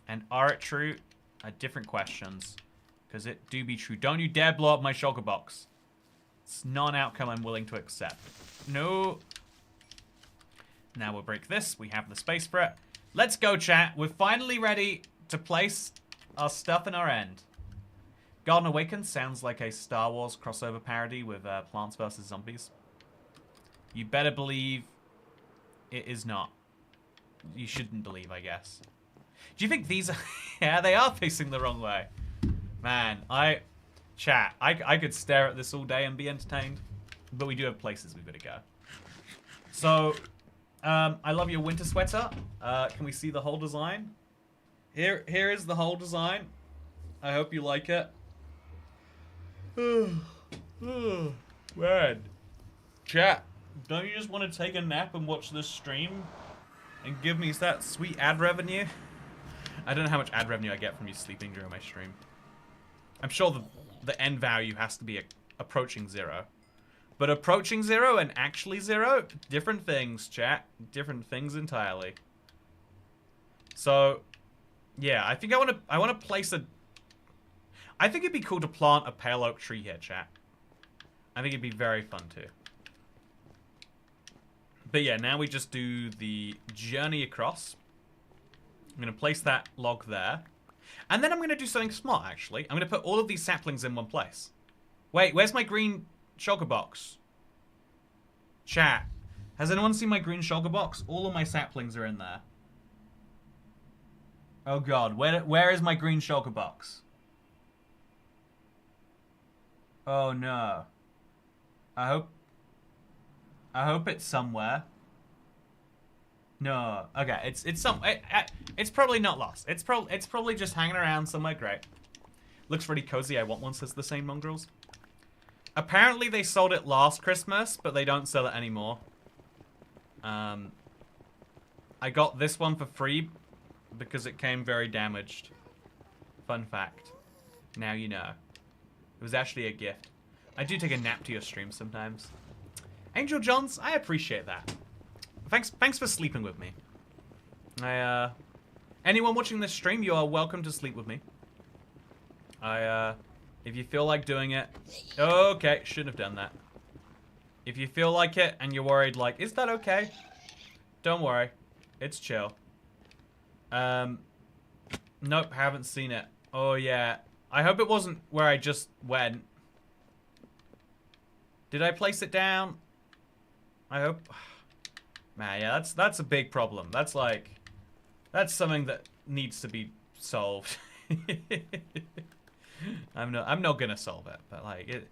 Speaker 1: And are it true? Are different questions. Because it do be true. Don't you dare blow up my shulker box. It's not an outcome I'm willing to accept. No. Now we'll break this. We have the space for it. Let's go, chat. We're finally ready to place our stuff in our end. Garden Awakens sounds like a Star Wars crossover parody with Plants vs. Zombies. You better believe it is not. You shouldn't believe, I guess. Do you think these are... Yeah, they are facing the wrong way. Man, Chat, I could stare at this all day and be entertained. But we do have places we've got to go. So, I love your winter sweater. Can we see the whole design? Here is the whole design. I hope you like it. Man. Chat, don't you just want to take a nap and watch this stream? And give me that sweet ad revenue? I don't know how much ad revenue I get from you sleeping during my stream. I'm sure the end value has to be approaching 0. But approaching 0 and actually 0, different things, chat. Different things entirely. So, yeah, I think I want to place a... I think it'd be cool to plant a pale oak tree here, chat. I think it'd be very fun too. But yeah, now we just do the journey across. I'm going to place that log there. And then I'm going to do something smart, actually. I'm going to put all of these saplings in one place. Wait, where's my green shulker box? Chat. Has anyone seen my green shulker box? All of my saplings are in there. Oh god, where is my green shulker box? Oh no. I hope it's somewhere. No. Okay, it's probably not lost. It's probably just hanging around somewhere. Great. Looks really cozy. I want one, says the same mongrels. Apparently they sold it last Christmas, but they don't sell it anymore. I got this one for free because it came very damaged. Fun fact. Now you know. It was actually a gift. I do take a nap to your stream sometimes. Angel Johns, I appreciate that. Thanks for sleeping with me. Anyone watching this stream, you are welcome to sleep with me. If you feel like doing it, okay, shouldn't have done that. If you feel like it and you're worried, like, is that okay? Don't worry, it's chill. Nope, haven't seen it. Oh yeah, I hope it wasn't where I just went. Did I place it down? I hope. Man, yeah, that's a big problem. That's something that needs to be solved. I'm not gonna solve it, but like it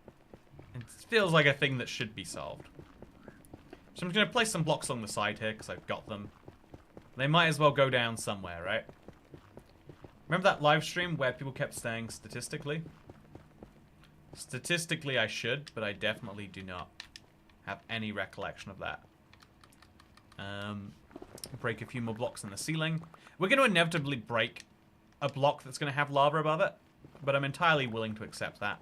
Speaker 1: feels like a thing that should be solved. So I'm gonna place some blocks on the side here because I've got them. They might as well go down somewhere, right? Remember that live stream where people kept saying statistically? Statistically, I should, but I definitely do not have any recollection of that. Break a few more blocks in the ceiling. We're going to inevitably break a block that's going to have lava above it, but I'm entirely willing to accept that.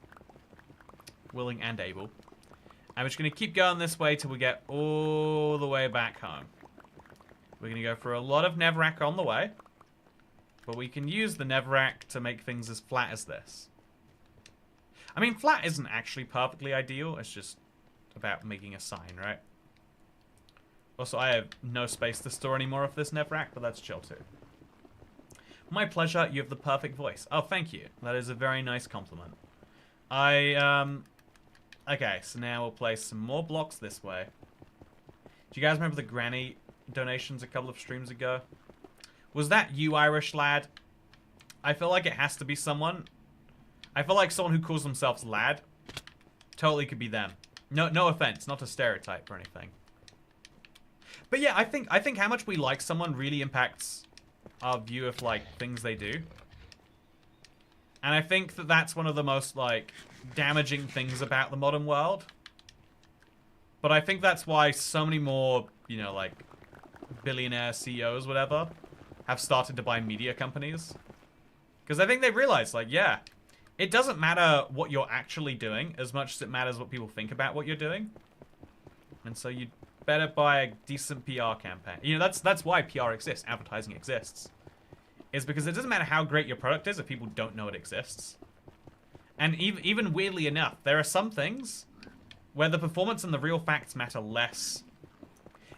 Speaker 1: Willing and able. I'm just going to keep going this way till we get all the way back home. We're going to go for a lot of Nevrac on the way, but we can use the Nevrac to make things as flat as this. I mean, flat isn't actually perfectly ideal. It's just about making a sign, right? Also, I have no space to store any more of this Nevrac, but that's chill too. My pleasure. You have the perfect voice. Oh, thank you. That is a very nice compliment. Okay, so now we'll place some more blocks this way. Do you guys remember the granny donations a couple of streams ago? Was that you, Irish lad? I feel like it has to be someone. I feel like someone who calls themselves lad totally could be them. No offense, not a stereotype or anything. But yeah, I think how much we like someone really impacts our view of like things they do. And I think that that's one of the most like damaging things about the modern world. But I think that's why so many more, you know, like billionaire CEOs, whatever, have started to buy media companies. Because I think they realize, like, yeah, it doesn't matter what you're actually doing as much as it matters what people think about what you're doing. And so you better buy a decent PR campaign. You know, that's why PR exists, advertising exists. Is because it doesn't matter how great your product is if people don't know it exists. And even weirdly enough, there are some things where the performance and the real facts matter less.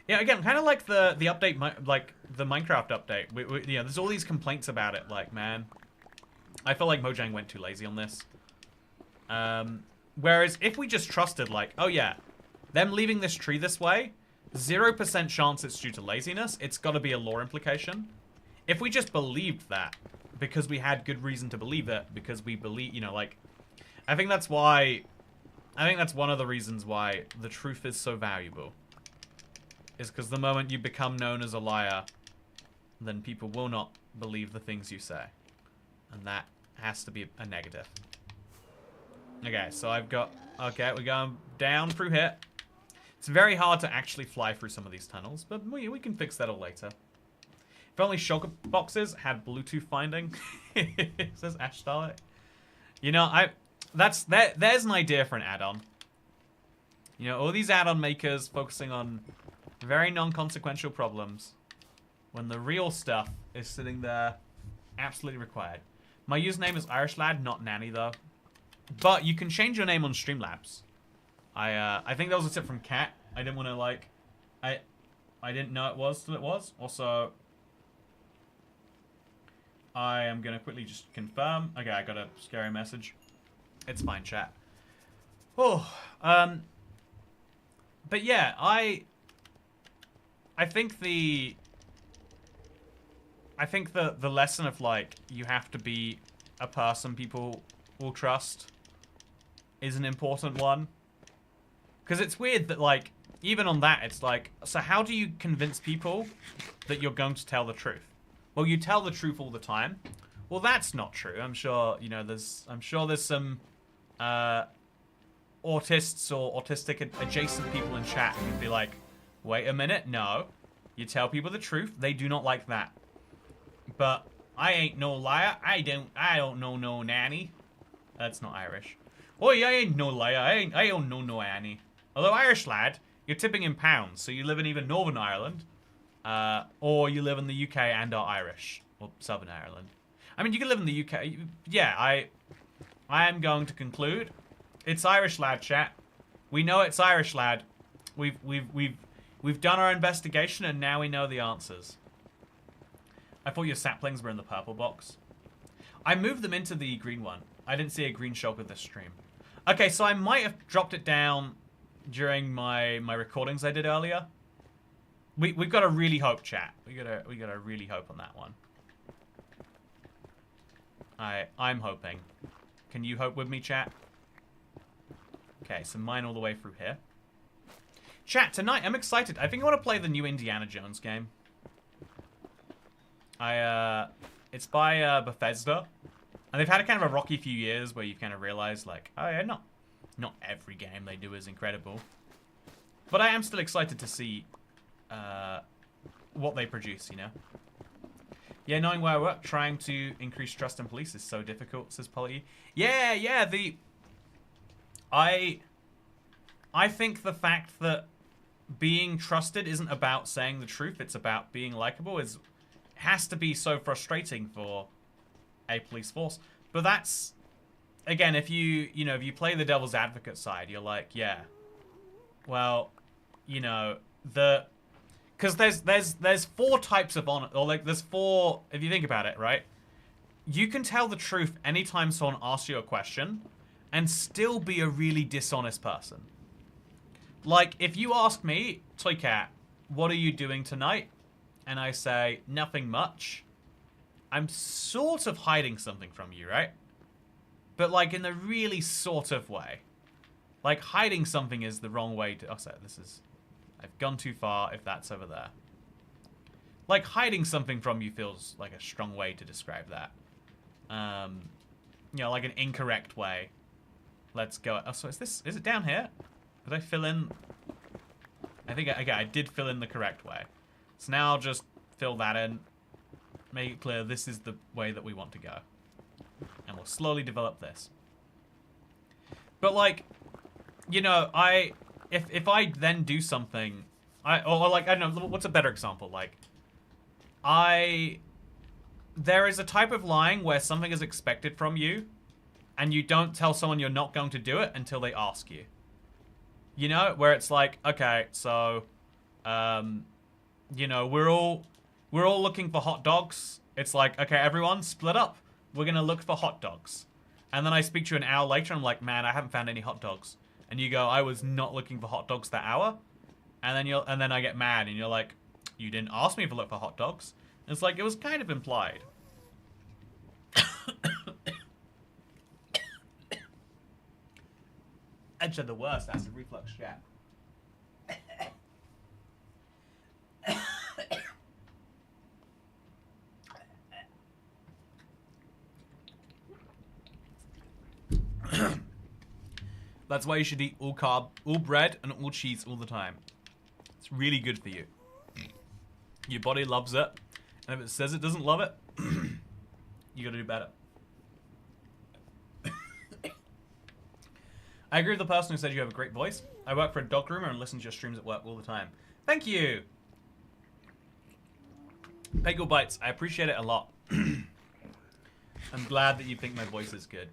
Speaker 1: Yeah, again, kind of like the update, like the Minecraft update. You know, there's all these complaints about it. Like, man, I feel like Mojang went too lazy on this. Whereas if we just trusted, like, oh yeah, them leaving this tree this way, 0% chance it's due to laziness. It's got to be a lore implication. If we just believed that, because we had good reason to believe it, because we believe, you know, like, I think that's why, I think that's one of the reasons why the truth is so valuable. Is because the moment you become known as a liar, then people will not believe the things you say. And that has to be a negative. Okay, so I've got, okay, we're going down through here. It's very hard to actually fly through some of these tunnels, but we can fix that all later. If only shulker boxes had Bluetooth finding, says Ash Starlight. You know, there's an idea for an add-on. You know, all these add-on makers focusing on very non-consequential problems when the real stuff is sitting there absolutely required. My username is IrishLad, not Nanny though. But you can change your name on Streamlabs. I think that was a tip from Kat. I didn't want to like, I didn't know it was till it was. Also, I am gonna quickly just confirm. Okay, I got a scary message. It's fine, chat. Oh, but yeah, I think the lesson of like you have to be a person people will trust is an important one. Because it's weird that, like, even on that, it's like, so how do you convince people that you're going to tell the truth? Well, you tell the truth all the time. Well, that's not true. I'm sure, you know, there's some autists or autistic adjacent people in chat who'd be like, wait a minute, no. You tell people the truth, they do not like that. But I ain't no liar. I don't know no nanny. That's not Irish. Oh, yeah, I ain't no liar. I don't know no nanny. Although Irish lad, you're tipping in pounds, so you live in either Northern Ireland, or you live in the UK and are Irish, or Southern Ireland. I mean, you can live in the UK. Yeah, I am going to conclude it's Irish lad, chat. We know it's Irish lad. We've done our investigation, and now we know the answers. I thought your saplings were in the purple box. I moved them into the green one. I didn't see a green shulker this stream. Okay, so I might have dropped it down during my recordings I did earlier. We've got to really hope, chat. We gotta really hope on that one. I'm hoping. Can you hope with me, chat? Okay, so mine all the way through here. Chat, tonight I'm excited. I think I want to play the new Indiana Jones game. It's by Bethesda, and they've had a kind of a rocky few years where you've kind of realized, like, oh yeah, not every game they do is incredible, but I am still excited to see what they produce, you know. Yeah, knowing where I work, trying to increase trust in police is so difficult, says Polly. Yeah, I think the fact that being trusted isn't about saying the truth, it's about being likable, has to be so frustrating for a police force. But that's, again, if you play the devil's advocate side, you're like, yeah, well, you know, because there's 4 types of honor, or like there's 4, if you think about it, right? You can tell the truth anytime someone asks you a question and still be a really dishonest person. Like, if you ask me, Toy Cat, what are you doing tonight? And I say, nothing much. I'm sort of hiding something from you, right? But, like, in the really sort of way. Like, hiding something is the wrong way to... Oh, sorry, I've gone too far if that's over there. Like, hiding something from you feels like a strong way to describe that. You know, like an incorrect way. Let's go... Oh, so is it down here? Did I fill in... I think, I did fill in the correct way. So now I'll just fill that in. Make it clear this is the way that we want to go. And we'll slowly develop this. But, like, you know, if I then do something... or like, I don't know, what's a better example? Like, there is a type of lying where something is expected from you, and you don't tell someone you're not going to do it until they ask you. You know, where it's like, okay, so, you know, we're all looking for hot dogs. It's like, okay, everyone, split up. We're gonna look for hot dogs. And then I speak to you an hour later, and I'm like, man, I haven't found any hot dogs. And you go, I was not looking for hot dogs that hour. And then I get mad, and you're like, you didn't ask me to look for hot dogs. And it's like, it was kind of implied. Edge of the worst, that's a reflux chat. That's why you should eat all carb, all bread, and all cheese all the time. It's really good for you. Your body loves it, and if it says it doesn't love it, you gotta do better. I agree with the person who said you have a great voice. I work for a dog groomer and listen to your streams at work all the time. Thank you! Bagel Bites, I appreciate it a lot. I'm glad that you think my voice is good.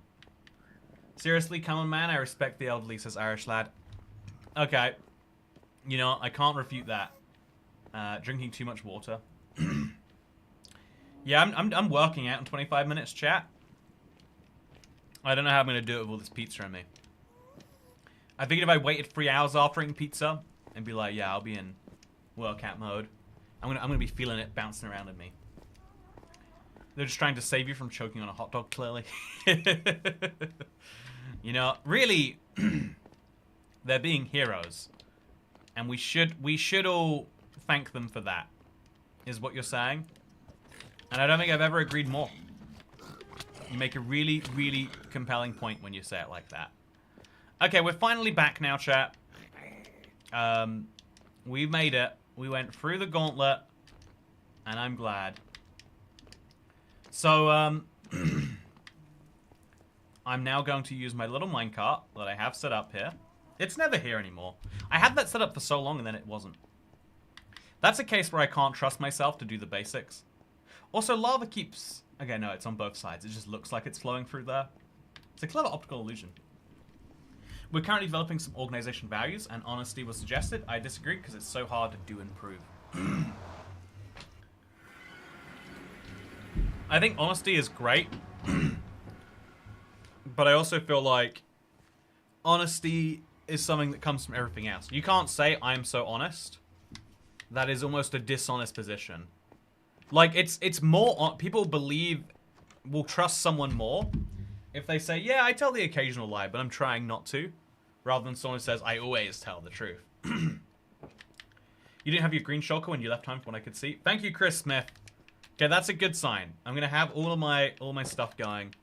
Speaker 1: Seriously, come on, man, I respect the elderly, says Irish lad. Okay. You know, I can't refute that. Drinking too much water. Yeah, I'm working out in 25 minutes, chat. I don't know how I'm going to do it with all this pizza in me. I figured if I waited 3 hours after eating pizza and be like, yeah, I'll be in workout mode. I'm gonna be feeling it bouncing around in me. They're just trying to save you from choking on a hot dog, clearly. You know, really, they're being heroes. And we should all thank them for that, is what you're saying. And I don't think I've ever agreed more. You make a really, really compelling point when you say it like that. Okay, we're finally back now, chat. We made it. We went through the gauntlet. And I'm glad. So, I'm now going to use my little minecart that I have set up here. It's never here anymore. I had that set up for so long and then it wasn't. That's a case where I can't trust myself to do the basics. Also, lava keeps... Okay, no, it's on both sides. It just looks like it's flowing through there. It's a clever optical illusion. We're currently developing some organization values, and honesty was suggested. I disagree because it's so hard to do and prove. I think honesty is great. But I also feel like honesty is something that comes from everything else. You can't say, I'm so honest. That is almost a dishonest position. Like, it's more... People will trust someone more if they say, yeah, I tell the occasional lie, but I'm trying not to. Rather than someone who says, I always tell the truth. You didn't have your green shulker when you left home from what I could see. Thank you, Chris Smith. Okay, that's a good sign. I'm going to have all my stuff going.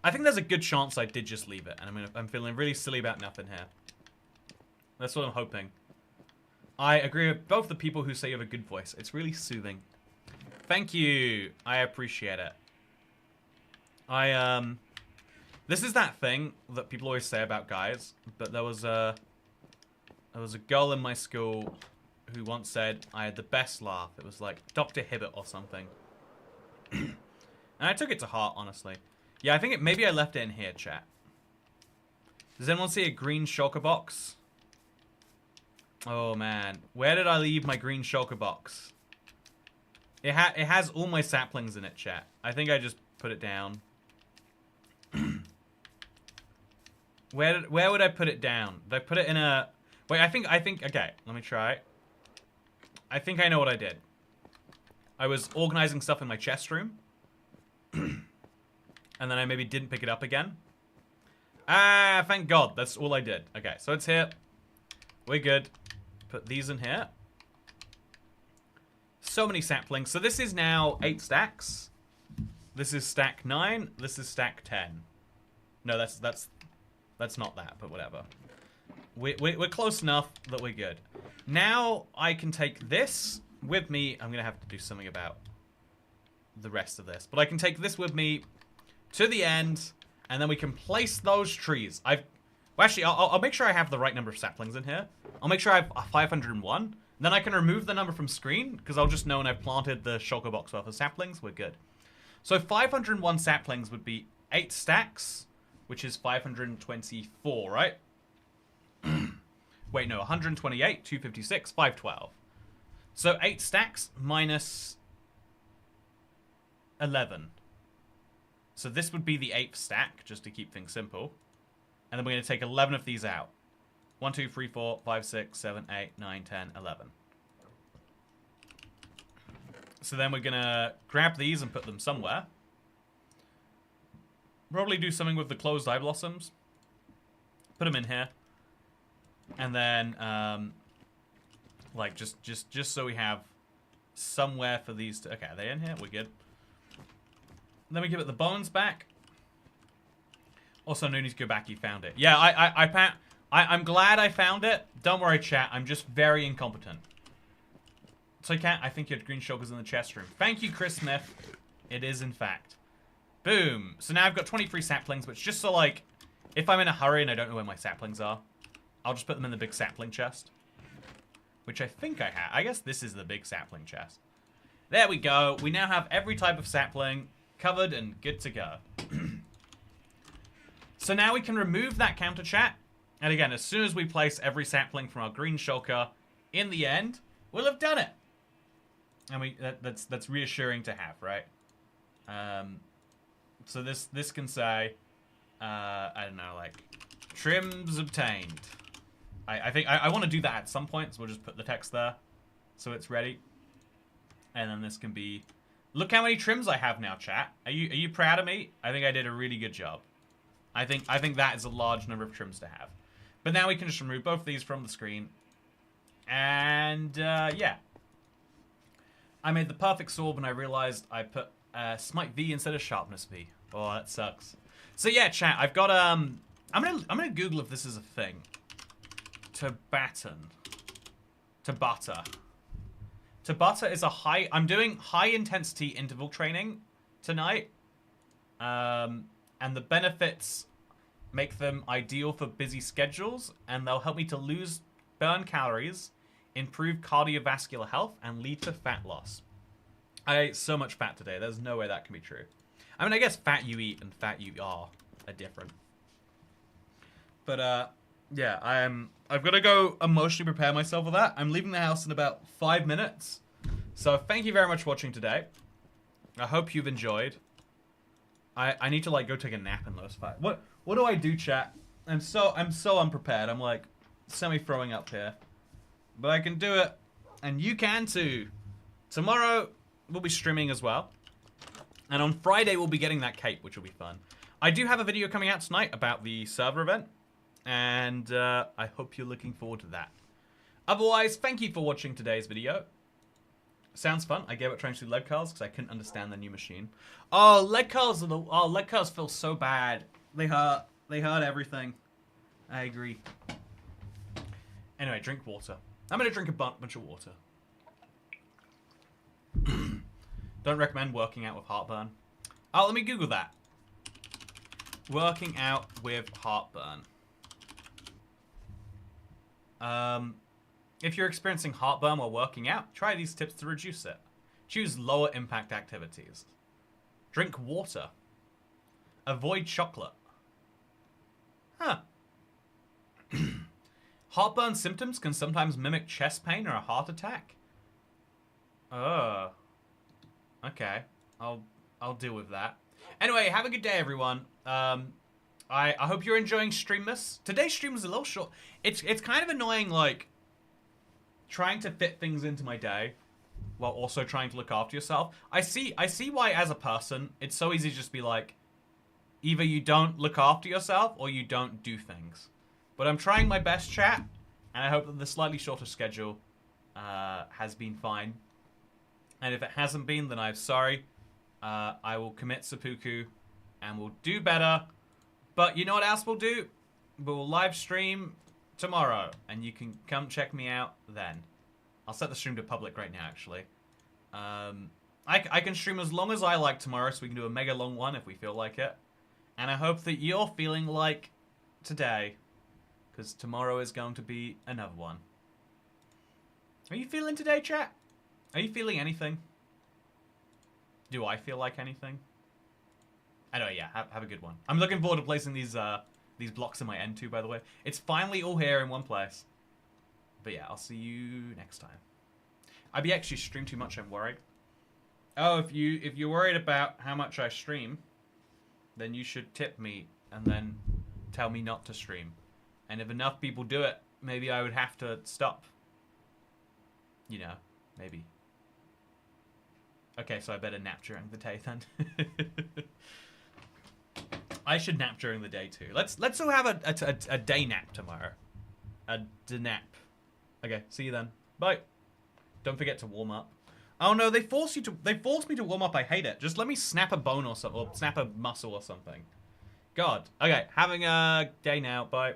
Speaker 1: I think there's a good chance I did just leave it. And I'm feeling really silly about nothing here. That's what I'm hoping. I agree with both the people who say you have a good voice. It's really soothing. Thank you. I appreciate it. This is that thing that people always say about guys, but there was a girl in my school who once said I had the best laugh. It was like Dr. Hibbert or something. And I took it to heart, honestly. Yeah, I think maybe I left it in here, chat. Does anyone see a green shulker box? Oh man, where did I leave my green shulker box? It has all my saplings in it, chat. I think I just put it down. Where would I put it down? Did I put it in a... Wait, I think, okay, let me try. I think I know what I did. I was organizing stuff in my chest room. And then I maybe didn't pick it up again. Ah, thank God, that's all I did. Okay, so it's here. We're good. Put these in here. So many saplings. So this is now 8 stacks. This is stack 9. This is stack 10. No, that's not that, but whatever. We're close enough that we're good. Now I can take this with me. I'm gonna have to do something about the rest of this, but I can take this with me to the end, and then we can place those trees. Well, actually, I'll make sure I have the right number of saplings in here. I'll make sure I have 501. Then I can remove the number from screen, because I'll just know when I've planted the shulker box worth of saplings, we're good. So 501 saplings would be 8 stacks, which is 524, right? Wait, no, 128, 256, 512. So 8 stacks minus 11. So this would be the 8th stack, just to keep things simple. And then we're going to take 11 of these out. 1, 2, 3, 4, 5, 6, 7, 8, 9, 10, 11. So then we're going to grab these and put them somewhere. Probably do something with the closed eye blossoms. Put them in here. And then, like, just so we have somewhere for these to... Okay, are they in here? We're good. Then we give it the bones back. Also, no need to go back. You found it. Yeah, I'm glad I found it. Don't worry, chat. I'm just very incompetent. So I think you had green shulkers in the chest room. Thank you, Chris Smith. It is, in fact. Boom. So now I've got 23 saplings, which just so, like, if I'm in a hurry and I don't know where my saplings are, I'll just put them in the big sapling chest. Which I think I have. I guess this is the big sapling chest. There we go. We now have every type of sapling covered and good to go. So now we can remove that counter, chat. And again, as soon as we place every sapling from our green shulker in the end, we'll have done it. And that's reassuring to have, right? So this can say, I don't know, like, trims obtained. I think I want to do that at some point, so we'll just put the text there, so it's ready. And then this can be, look how many trims I have now, chat. Are you proud of me? I think I did a really good job. I think that is a large number of trims to have. But now we can just remove both of these from the screen. And, yeah. I made the perfect sword when I realized I put Smite V instead of Sharpness V. Oh, that sucks. So yeah, chat, I've got, I'm gonna Google if this is a thing. To butter. To butter is a I'm doing high intensity interval training tonight. And the benefits make them ideal for busy schedules, and they'll help me to burn calories, improve cardiovascular health, and lead to fat loss. I ate so much fat today, there's no way that can be true. I mean, I guess fat you eat and fat you are different. But, yeah, I've got to go emotionally prepare myself for that. I'm leaving the house in about 5 minutes. So thank you very much for watching today. I hope you've enjoyed. I need to, like, go take a nap in those 5. What do I do, chat? I'm so unprepared. I'm, like, semi-throwing up here. But I can do it. And you can, too. Tomorrow, we'll be streaming as well. And on Friday, we'll be getting that cape, which will be fun. I do have a video coming out tonight about the server event. And I hope you're looking forward to that. Otherwise, thank you for watching today's video. Sounds fun. I gave up trying to do leg curls because I couldn't understand the new machine. Oh, leg curls leg curls feel so bad. They hurt. They hurt everything. I agree. Anyway, drink water. I'm gonna drink a bunch of water. Don't recommend working out with heartburn. Oh, let me Google that. Working out with heartburn. If you're experiencing heartburn while working out, try these tips to reduce it. Choose lower impact activities. Drink water. Avoid chocolate. Huh. Heartburn symptoms can sometimes mimic chest pain or a heart attack. Oh. Okay. I'll deal with that. Anyway, have a good day, everyone. I hope you're enjoying Streammas. Today's stream was a little short. It's kind of annoying, like, trying to fit things into my day while also trying to look after yourself. I see why, as a person, it's so easy to just be like, either you don't look after yourself or you don't do things. But I'm trying my best, chat, and I hope that the slightly shorter schedule has been fine. And if it hasn't been, then I'm sorry. I will commit seppuku and we'll do better. But you know what else we'll do? We'll live stream tomorrow, and you can come check me out then. I'll set the stream to public right now, actually. I can stream as long as I like tomorrow, so we can do a mega long one if we feel like it. And I hope that you're feeling like today, because tomorrow is going to be another one. Are you feeling today, chat? Are you feeling anything? Do I feel like anything? Anyway, yeah, have a good one. I'm looking forward to placing these blocks in my end too, by the way. It's finally all here in one place. But yeah, I'll see you next time. IBX, you stream too much, I'm worried. Oh, if you're worried about how much I stream, then you should tip me and then tell me not to stream. And if enough people do it, maybe I would have to stop. You know, maybe. Okay, so I better nap during the day then. I should nap during the day too. Let's all have a day nap tomorrow. A nap. Okay, see you then. Bye. Don't forget to warm up. Oh no, they force me to warm up. I hate it. Just let me snap a bone or something, or snap a muscle or something. God. Okay, having a day now. Bye.